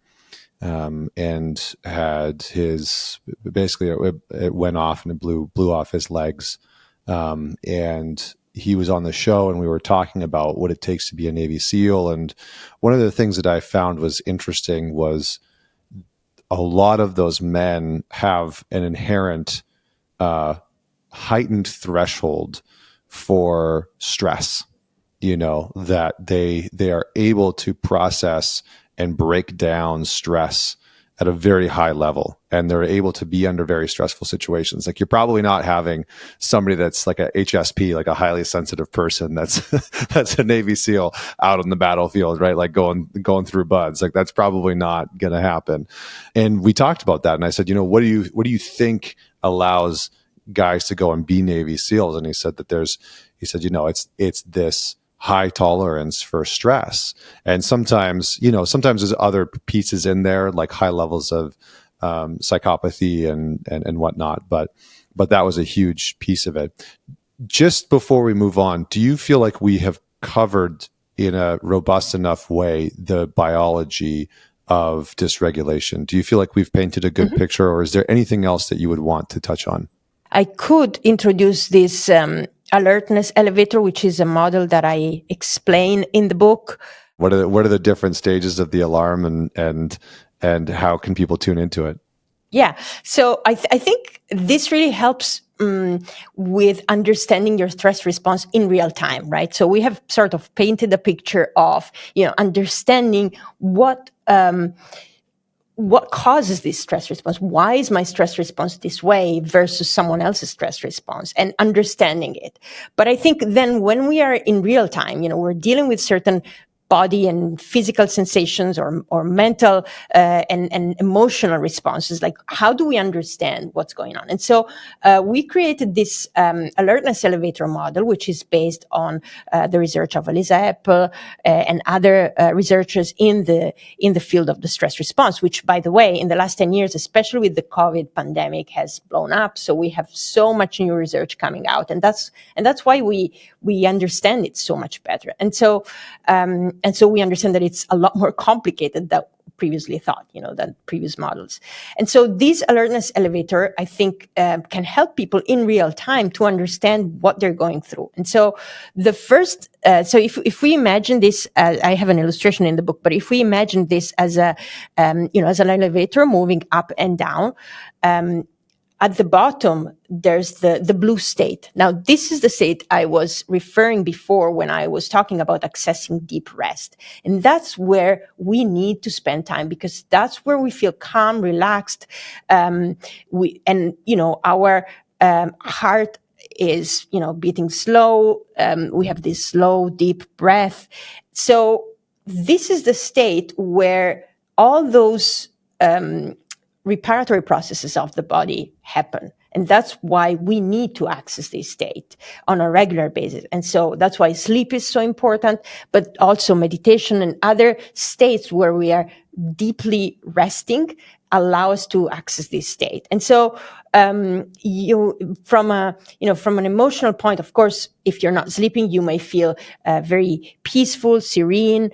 and had his basically it went off and it blew off his legs, and he was on the show and we were talking about what it takes to be a Navy SEAL. And one of the things that I found was interesting was a lot of those men have an inherent heightened threshold for stress, that they are able to process and break down stress at a very high level, and they're able to be under very stressful situations. Like, you're probably not having somebody that's like a HSP, like a highly sensitive person that's that's a Navy SEAL out on the battlefield, right? Like going through buds. Like, that's probably not going to happen. And we talked about that, and I said, what do you think allows guys to go and be Navy SEALs? And he said it's this high tolerance for stress. And sometimes there's other pieces in there, like high levels of psychopathy and whatnot. But that was a huge piece of it. Just before we move on, do you feel like we have covered in a robust enough way the biology of dysregulation? Do you feel like we've painted a good picture, or is there anything else that you would want to touch on? I could introduce this Alertness Elevator, which is a model that I explain in the book. What are the different stages of the alarm, and how can people tune into it? Yeah, so I think this really helps with understanding your stress response in real time, right? So we have sort of painted a picture of understanding what causes this stress response? Why is my stress response this way versus someone else's stress response, and understanding it. But I think then when we are in real time, we're dealing with certain body and physical sensations or mental and emotional responses. Like, how do we understand what's going on? And so we created this Alertness Elevator model, which is based on the research of Elisa Apple and other researchers in the field of the stress response, which, by the way, in the last 10 years, especially with the COVID pandemic, has blown up. So we have so much new research coming out, and that's why we understand it so much better. And so we understand that it's a lot more complicated than previously thought, than previous models. And so this Alertness Elevator, I think, can help people in real time to understand what they're going through. And so the first, if we imagine this, I have an illustration in the book, but if we imagine this as as an elevator moving up and down, at the bottom, there's the blue state. Now, this is the state I was referring before when I was talking about accessing deep rest. And that's where we need to spend time, because that's where we feel calm, relaxed. Our heart is, beating slow. We have this slow, deep breath. So this is the state where all those reparatory processes of the body happen. And that's why we need to access this state on a regular basis. And so that's why sleep is so important, but also meditation and other states where we are deeply resting allow us to access this state. And so from an emotional point, of course, if you're not sleeping, you may feel very peaceful, serene,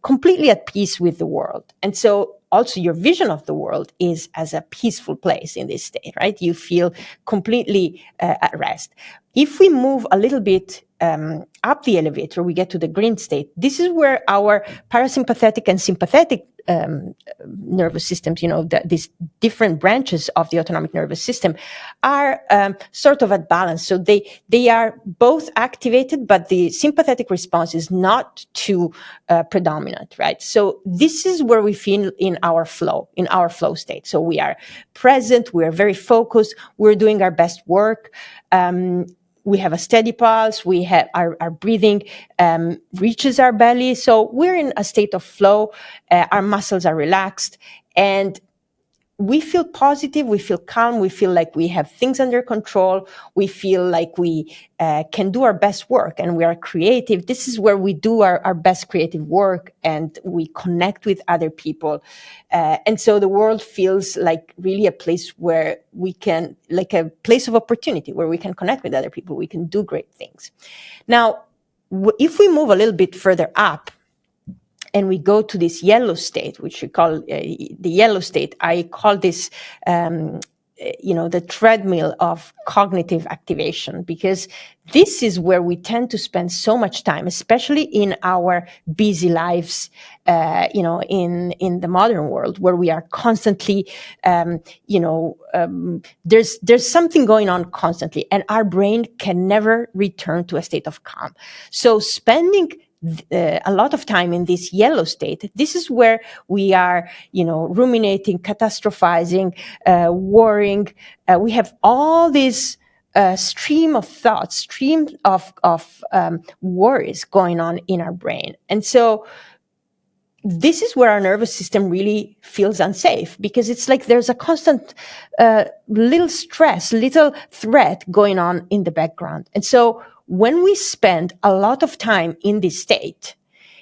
completely at peace with the world. And so also your vision of the world is as a peaceful place in this state, right? You feel completely at rest. If we move a little bit up the elevator, we get to the green state. This is where our parasympathetic and sympathetic nervous systems, these different branches of the autonomic nervous system are sort of at balance. So they are both activated, but the sympathetic response is not too predominant, right? So this is where we feel in our flow state. So we are present, we are very focused, we're doing our best work. We have a steady pulse. We have our breathing reaches our belly. So we're in a state of flow. Our muscles are relaxed, and we feel positive. We feel calm. We feel like we have things under control. We feel like we can do our best work, and we are creative. This is where we do our best creative work, and we connect with other people. And so the world feels like really a place where we can, like a place of opportunity, where we can connect with other people. We can do great things. Now, if we move a little bit further up, and we go to this yellow state, which we call the yellow state. I call this, the treadmill of cognitive activation, because this is where we tend to spend so much time, especially in our busy lives, in the modern world, where we are constantly, there's something going on constantly, and our brain can never return to a state of calm. So spending a lot of time in this yellow state, this is where we are, ruminating, catastrophizing, worrying. We have all these stream of thoughts, stream of worries going on in our brain. And so this is where our nervous system really feels unsafe, because it's like there's a constant little stress, little threat going on in the background. And so when we spend a lot of time in this state,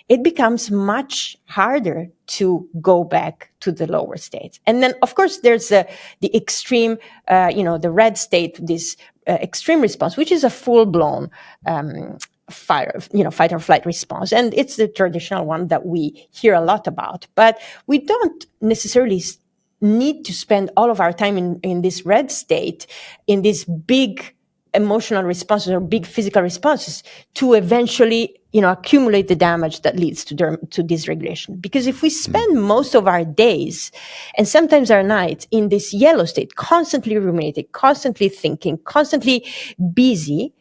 it becomes much harder to go back to the lower states. And then, of course, there's the extreme, the red state, this extreme response, which is a full-blown fight or flight response. And it's the traditional one that we hear a lot about. But we don't necessarily need to spend all of our time in this red state, in these big emotional responses or big physical responses, to eventually, accumulate the damage that leads to dysregulation. Because if we spend most of our days and sometimes our nights in this yellow state, constantly ruminating, constantly thinking, constantly busy,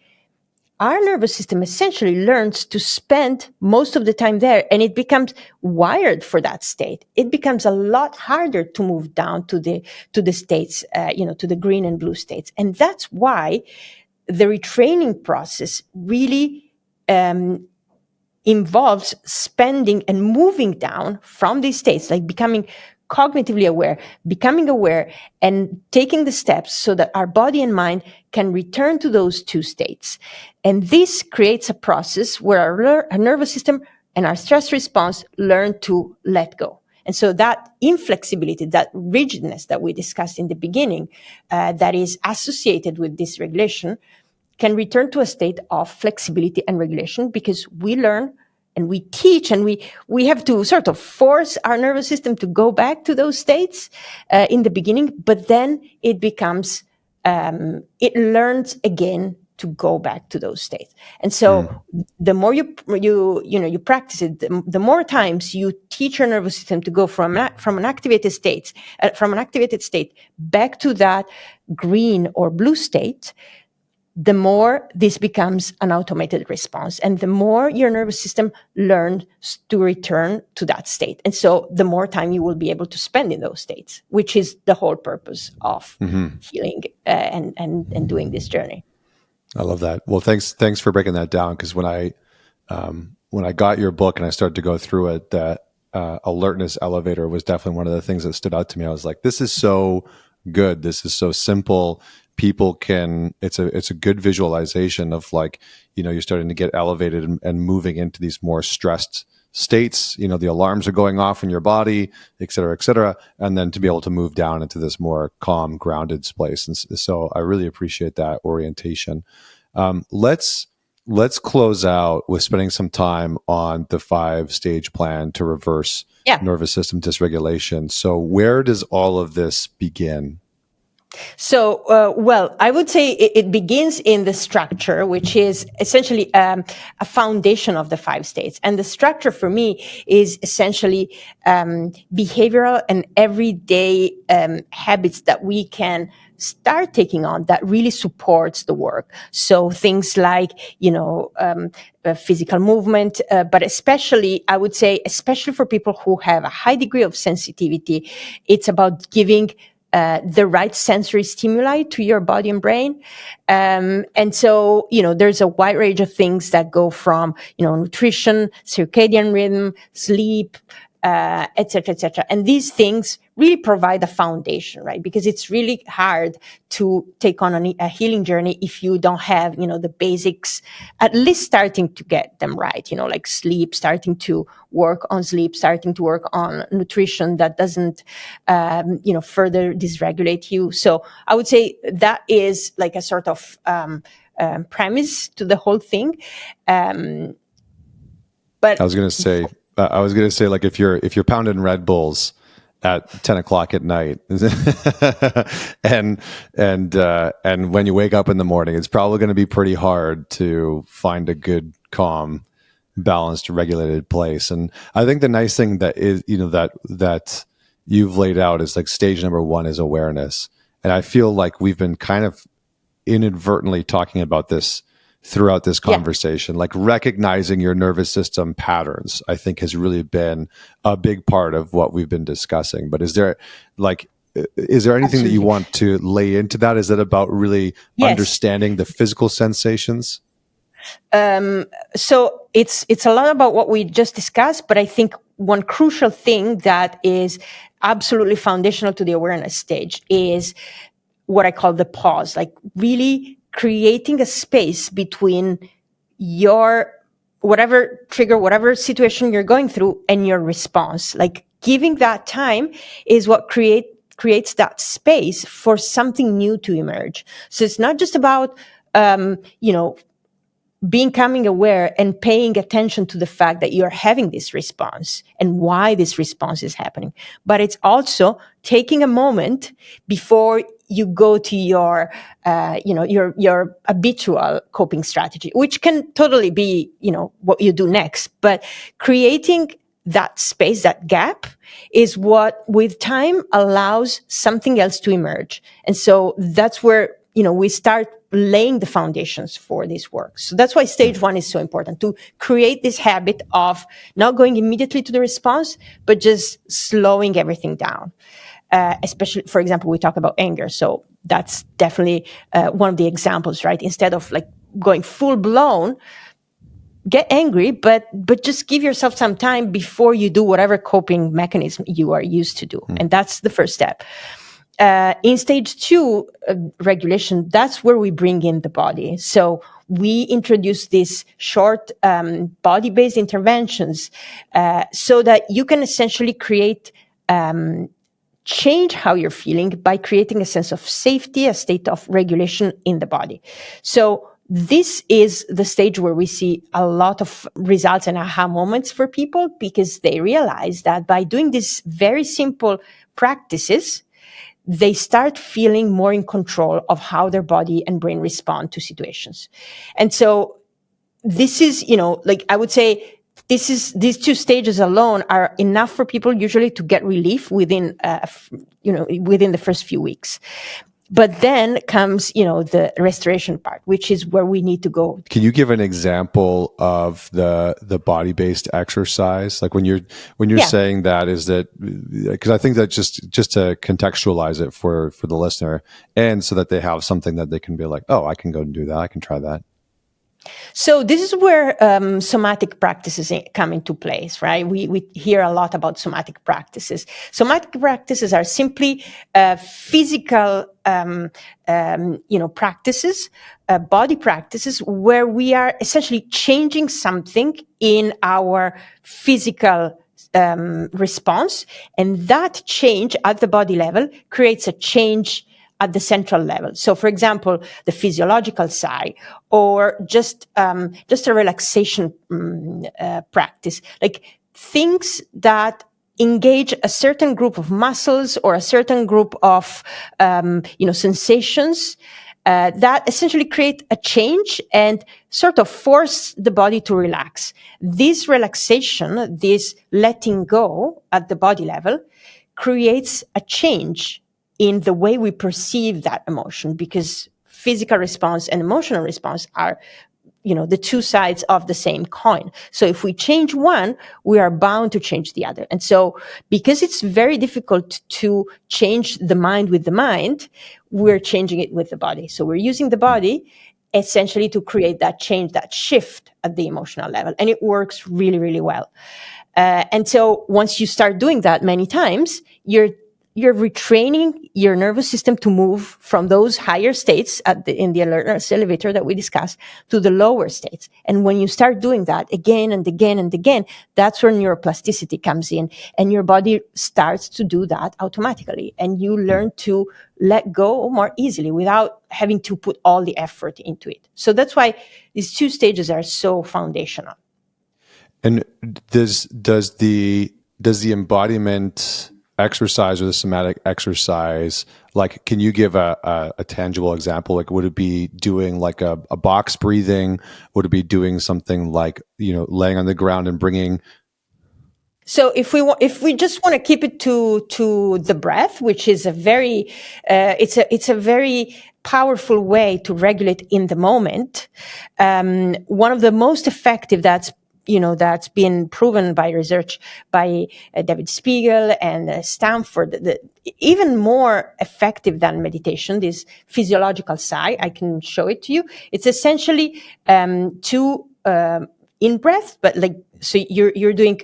our nervous system essentially learns to spend most of the time there, and it becomes wired for that state. It becomes a lot harder to move down to the states, to the green and blue states. And that's why the retraining process really involves spending and moving down from these states, like becoming cognitively aware, becoming aware, and taking the steps so that our body and mind can return to those two states. And this creates a process where our nervous system and our stress response learn to let go. And so that inflexibility, that rigidness that we discussed in the beginning, that is associated with dysregulation, can return to a state of flexibility and regulation, because we learn and we teach, and we have to sort of force our nervous system to go back to those states in the beginning, but then it becomes, it learns again to go back to those states. And so the more you practice it, the more times you teach your nervous system to go from an activated state back to that green or blue state, the more this becomes an automated response, and the more your nervous system learns to return to that state. And so the more time you will be able to spend in those states, which is the whole purpose of healing and doing this journey. I love that. Well, thanks for breaking that down, because when I got your book and I started to go through it, that Alertness Elevator was definitely one of the things that stood out to me. I was like, this is so good. This is so simple. People can, it's a good visualization of, like, you're starting to get elevated and moving into these more stressed states. The alarms are going off in your body, et cetera, and then to be able to move down into this more calm, grounded place. And so I really appreciate that orientation. Let's close out with spending some time on the 5-stage plan to reverse nervous system dysregulation. So where does all of this begin? So, I would say it begins in the structure, which is essentially a foundation of the 5 states. And the structure for me is essentially behavioral and everyday habits that we can start taking on that really supports the work. So things like, physical movement, but especially, I would say, especially for people who have a high degree of sensitivity, it's about giving the right sensory stimuli to your body and brain. And so, there's a wide range of things that go from, nutrition, circadian rhythm, sleep, et cetera, et cetera. And these things really provide a foundation, right? Because it's really hard to take on a healing journey if you don't have, the basics, at least starting to get them right, like sleep, starting to work on sleep, starting to work on nutrition that doesn't, further dysregulate you. So I would say that is like a sort of premise to the whole thing. But I was going to say, I was going to say, like, if you're pounding Red Bulls at 10 o'clock at night, and and when you wake up in the morning, it's probably going to be pretty hard to find a good, calm, balanced, regulated place. And I think the nice thing that is, that you've laid out is like stage number one is awareness. And I feel like we've been kind of inadvertently talking about this throughout this conversation. Like recognizing your nervous system patterns, I think, has really been a big part of what we've been discussing. But is there anything Absolutely. that you want to lay into that? Is it about really understanding the physical sensations? So it's a lot about what we just discussed, but I think one crucial thing that is absolutely foundational to the awareness stage is what I call the pause, like really creating a space between your whatever trigger, whatever situation you're going through, and your response. Like giving that time is what creates that space for something new to emerge. So it's not just about becoming aware and paying attention to the fact that you're having this response and why this response is happening. But it's also taking a moment before you go to your habitual coping strategy, which can totally be, what you do next. But creating that space, that gap, is what with time allows something else to emerge. And so that's where, we start laying the foundations for this work. So that's why stage one is so important, to create this habit of not going immediately to the response, but just slowing everything down. Especially, for example, we talk about anger. So that's definitely one of the examples, right? Instead of like going full blown, get angry, but just give yourself some time before you do whatever coping mechanism you are used to do. And that's the first step. In stage two, regulation, that's where we bring in the body. So we introduce these short body-based interventions so that you can essentially create change how you're feeling by creating a sense of safety, a state of regulation in the body. So this is the stage where we see a lot of results and aha moments for people, because they realize that by doing these very simple practices, they start feeling more in control of how their body and brain respond to situations. And so this is, I would say these two stages alone are enough for people usually to get relief within the first few weeks. But then comes, the restoration part, which is where we need to go. Can you give an example of the body-based exercise? Like when you're saying that, is that, because I think that just to contextualize it for the listener, and so that they have something that they can be like, oh, I can go and do that. I can try that. So this is where somatic practices come into place, right? We hear a lot about somatic practices. Somatic practices are simply physical, practices, body practices, where we are essentially changing something in our physical response, and that change at the body level creates a change at the central level. So, for example, the physiological side, or just a relaxation practice, like things that engage a certain group of muscles or a certain group of sensations that essentially create a change and sort of force the body to relax. This relaxation, this letting go at the body level, creates a change in the way we perceive that emotion, because physical response and emotional response are, the two sides of the same coin. So if we change one, we are bound to change the other. And so because it's very difficult to change the mind with the mind, we're changing it with the body. So we're using the body essentially to create that change, that shift at the emotional level. And it works really, really well. And so once you start doing that many times, you're retraining your nervous system to move from those higher states in the alertness elevator that we discussed to the lower states. And when you start doing that again and again and again, that's where neuroplasticity comes in, and your body starts to do that automatically. And you learn to let go more easily without having to put all the effort into it. So that's why these two stages are so foundational. And does the embodiment exercise or the somatic exercise, like, can you give a tangible example? Like, would it be doing like a box breathing? Would it be doing something like, laying on the ground and bringing? So if we just want to keep it to the breath, which is a very it's a very powerful way to regulate in the moment. One of the most effective that's been proven by research by David Spiegel and Stanford, even more effective than meditation, this physiological sigh. I can show it to you. It's essentially two in breath, but like, so you're doing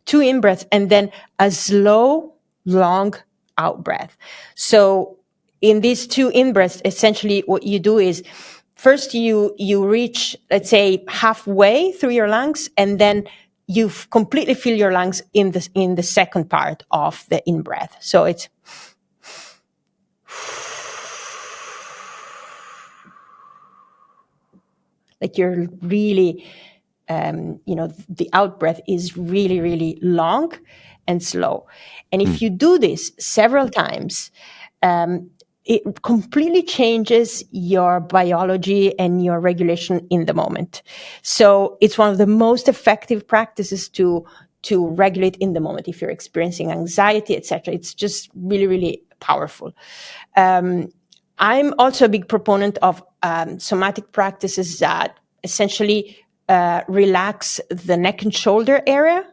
two in breaths and then a slow, long out breath. So in these two in breaths, essentially what you do is first you reach, let's say, halfway through your lungs, and then you completely fill your lungs in the second part of the in breath. So it's like you're really the out breath is really, really long and slow. And if you do this several times, it completely changes your biology and your regulation in the moment. So it's one of the most effective practices to regulate in the moment. If you're experiencing anxiety, etc., it's just really, really powerful. I'm also a big proponent of somatic practices that essentially relax the neck and shoulder area,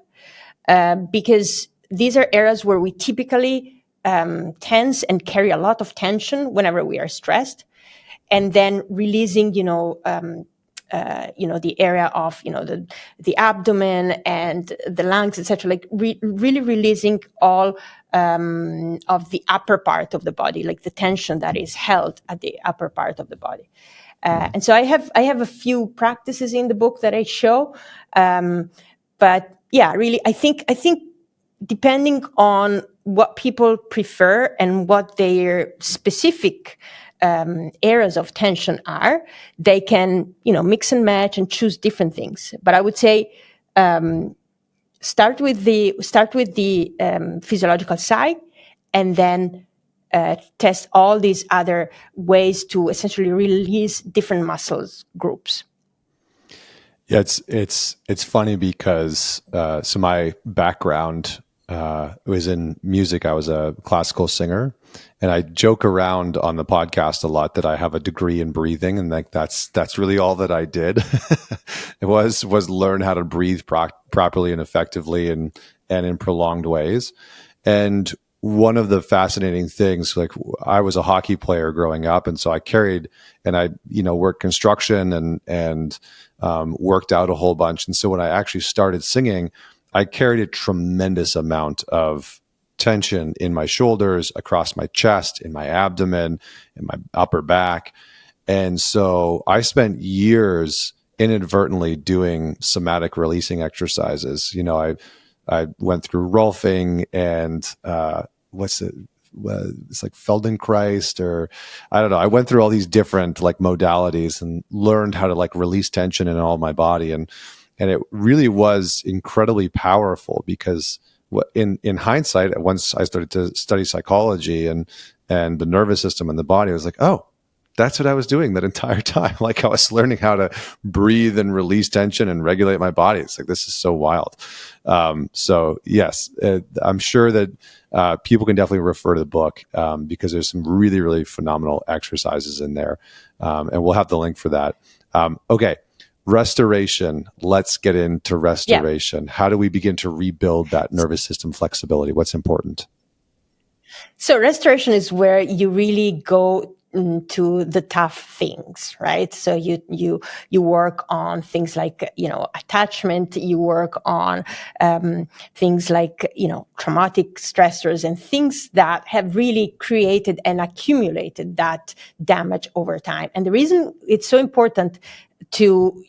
because these are areas where we typically tense and carry a lot of tension whenever we are stressed, and then releasing, the area of, the abdomen and the lungs, etc. Like really releasing all of the upper part of the body, like the tension that is held at the upper part of the body. And so I have a few practices in the book that I show, but yeah, really, I think depending on what people prefer and what their specific areas of tension are, they can, mix and match and choose different things. But I would say start with the physiological side, and then test all these other ways to essentially release different muscles groups. Yeah, it's funny because so my background was in music. I was a classical singer, and I joke around on the podcast a lot that I have a degree in breathing, and like that's really all that I did. It was learn how to breathe properly and effectively, and in prolonged ways. And one of the fascinating things, like, I was a hockey player growing up, and so I carried, and I worked construction and worked out a whole bunch. And so when I actually started singing, I carried a tremendous amount of tension in my shoulders, across my chest, in my abdomen, in my upper back. And so I spent years inadvertently doing somatic releasing exercises. I went through Rolfing and it's like Feldenkrais, or I don't know. I went through all these different like modalities and learned how to like release tension in all my body, and it really was incredibly powerful because in hindsight, once I started to study psychology and the nervous system and the body, I was like, oh, that's what I was doing that entire time. Like, I was learning how to breathe and release tension and regulate my body. It's like, this is so wild. So yes, I'm sure that people can definitely refer to the book because there's some really, really phenomenal exercises in there. And we'll have the link for that. Okay. Restoration. Let's get into restoration. Yeah. How do we begin to rebuild that nervous system flexibility? What's important? So restoration is where you really go to the tough things, right? So you work on things like, attachment, you work on things like, traumatic stressors and things that have really created and accumulated that damage over time. And the reason it's so important to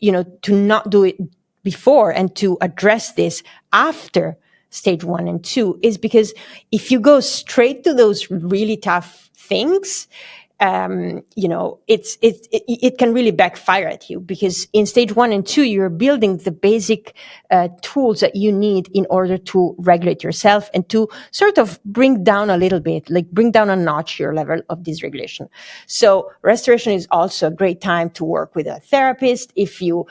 not do it before and to address this after stage 1 and 2 is because if you go straight to those really tough things, it can really backfire at you, because in stage 1 and 2, you're building the basic tools that you need in order to regulate yourself and to sort of bring down a little bit, like bring down a notch your level of dysregulation. So restoration is also a great time to work with a therapist if you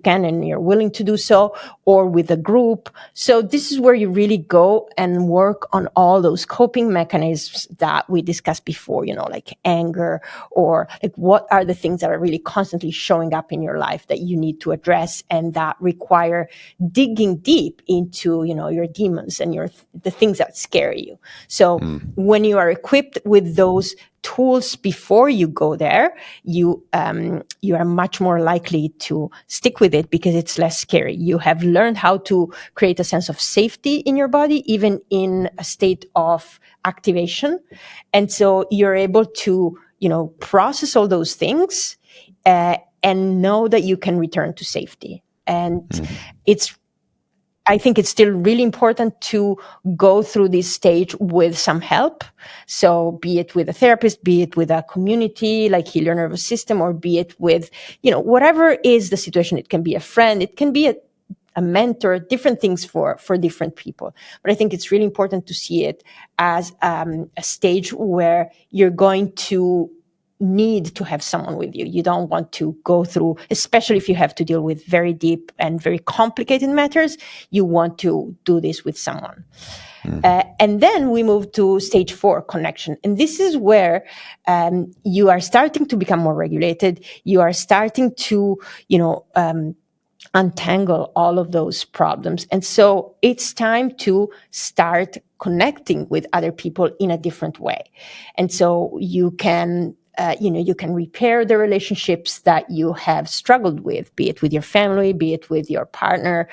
can and you're willing to do so, or with a group. So this is where you really go and work on all those coping mechanisms that we discussed before, like anger, or like what are the things that are really constantly showing up in your life that you need to address and that require digging deep into, your demons and the things that scare you. So when you are equipped with those tools before you go there, you are much more likely to stick with it because it's less scary. You have learned how to create a sense of safety in your body, even in a state of activation. And so you're able to, process all those things and know that you can return to safety. And I think it's still really important to go through this stage with some help. So be it with a therapist, be it with a community like Heal Your Nervous System, or be it with, whatever is the situation. It can be a friend, it can be a mentor, different things for different people. But I think it's really important to see it as a stage where you're going to need to have someone with you. You don't want to go through, especially if you have to deal with very deep and very complicated matters, you want to do this with someone. And then we move to stage 4, connection. And this is where you are starting to become more regulated. You are starting to, untangle all of those problems. And so it's time to start connecting with other people in a different way. And so you can you can repair the relationships that you have struggled with, be it with your family, be it with your partner.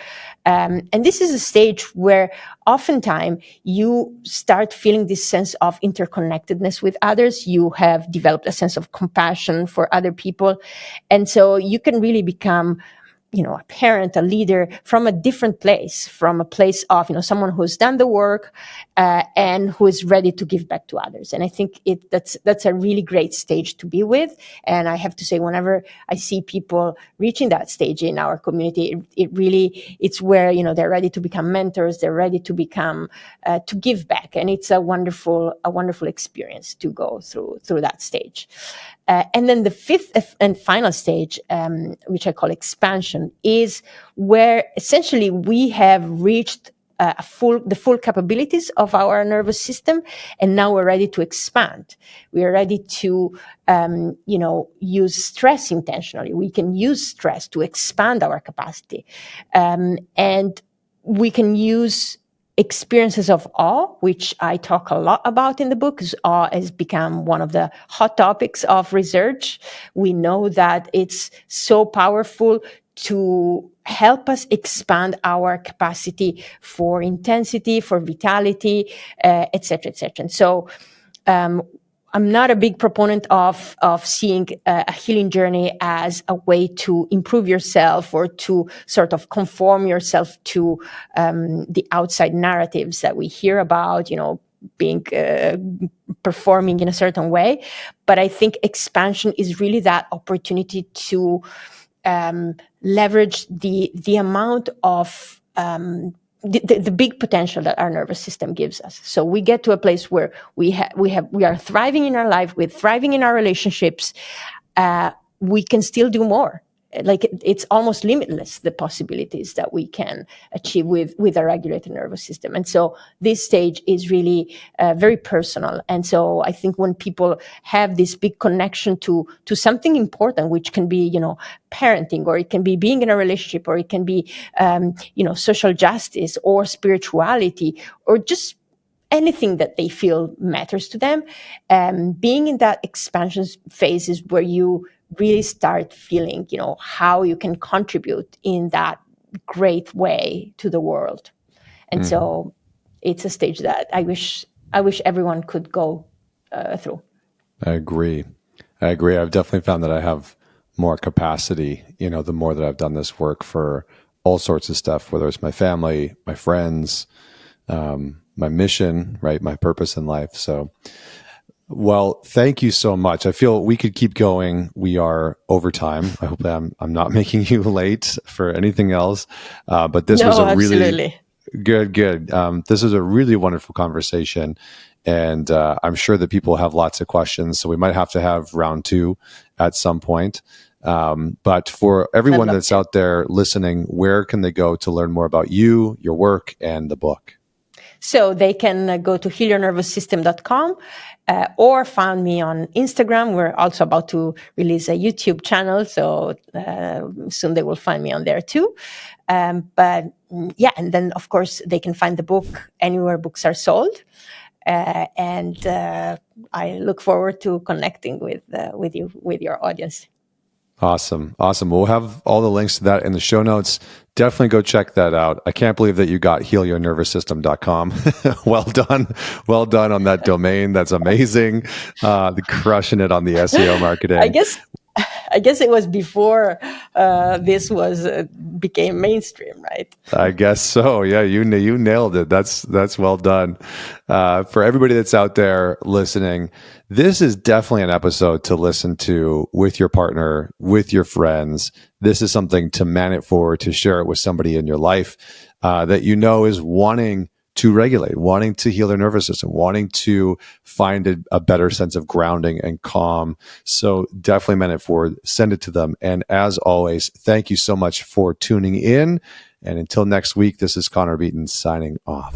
And this is a stage where oftentimes you start feeling this sense of interconnectedness with others. You have developed a sense of compassion for other people. And so you can really become a parent, a leader from a different place, from a place of, someone who's done the work and who is ready to give back to others. And I think that's a really great stage to be with. And I have to say, whenever I see people reaching that stage in our community, it's where, they're ready to become mentors, they're ready to become, to give back. And it's a wonderful experience to go through that stage. And then the 5th and final stage, which I call expansion, is where essentially we have reached the full capabilities of our nervous system, and now we're ready to expand. We are ready to, use stress intentionally. We can use stress to expand our capacity, and we can use experiences of awe, which I talk a lot about in the book, because awe has become one of the hot topics of research. We know that it's so powerful to help us expand our capacity for intensity, for vitality, et cetera, et cetera. And so I'm not a big proponent of seeing a healing journey as a way to improve yourself or to sort of conform yourself to the outside narratives that we hear about, being performing in a certain way. But I think expansion is really that opportunity to leverage the amount of the big potential that our nervous system gives us. So we get to a place where we are thriving in our life, we're thriving in our relationships. We can still do more. Like it's almost limitless, the possibilities that we can achieve with a regulated nervous system. And so this stage is really very personal. And so I think when people have this big connection to something important, which can be, parenting, or it can be being in a relationship, or it can be, social justice or spirituality, or just anything that they feel matters to them, being in that expansion phase is where you really start feeling, how you can contribute in that great way to the world. And so it's a stage that I wish everyone could go through. I agree. I've definitely found that I have more capacity, the more that I've done this work for all sorts of stuff, whether it's my family, my friends, my mission, right? My purpose in life. So Well, thank you so much. I feel we could keep going. We are over time. I hope I'm not making you late for anything else. But this was No, a really absolutely. good. This was a really wonderful conversation. And I'm sure that people have lots of questions. So we might have to have round two at some point. But for I'd everyone love that's to. out there listening, where can they go to learn more about you, your work, and the book? So they can go to healyournervoussystem.com or find me on Instagram. We're also about to release a YouTube channel, so soon they will find me on there too. Yeah, and then of course they can find the book anywhere books are sold. And I look forward to connecting with you, with your audience. Awesome. We'll have all the links to that in the show notes. Definitely go check that out. I can't believe that you got healyournervoussystem.com. Well done. Well done on that domain. That's amazing. Crushing it on the SEO I marketing. guess I guess it was before this was became mainstream, right? I guess so. Yeah, you nailed it. That's well done. For everybody that's out there listening, this is definitely an episode to listen to with your partner, with your friends. This is something to man it forward, to share it with somebody in your life that you know is wanting to regulate, wanting to heal their nervous system, wanting to find a better sense of grounding and calm. So definitely man it forward, send it to them. And as always, thank you so much for tuning in. And until next week, this is Connor Beaton signing off.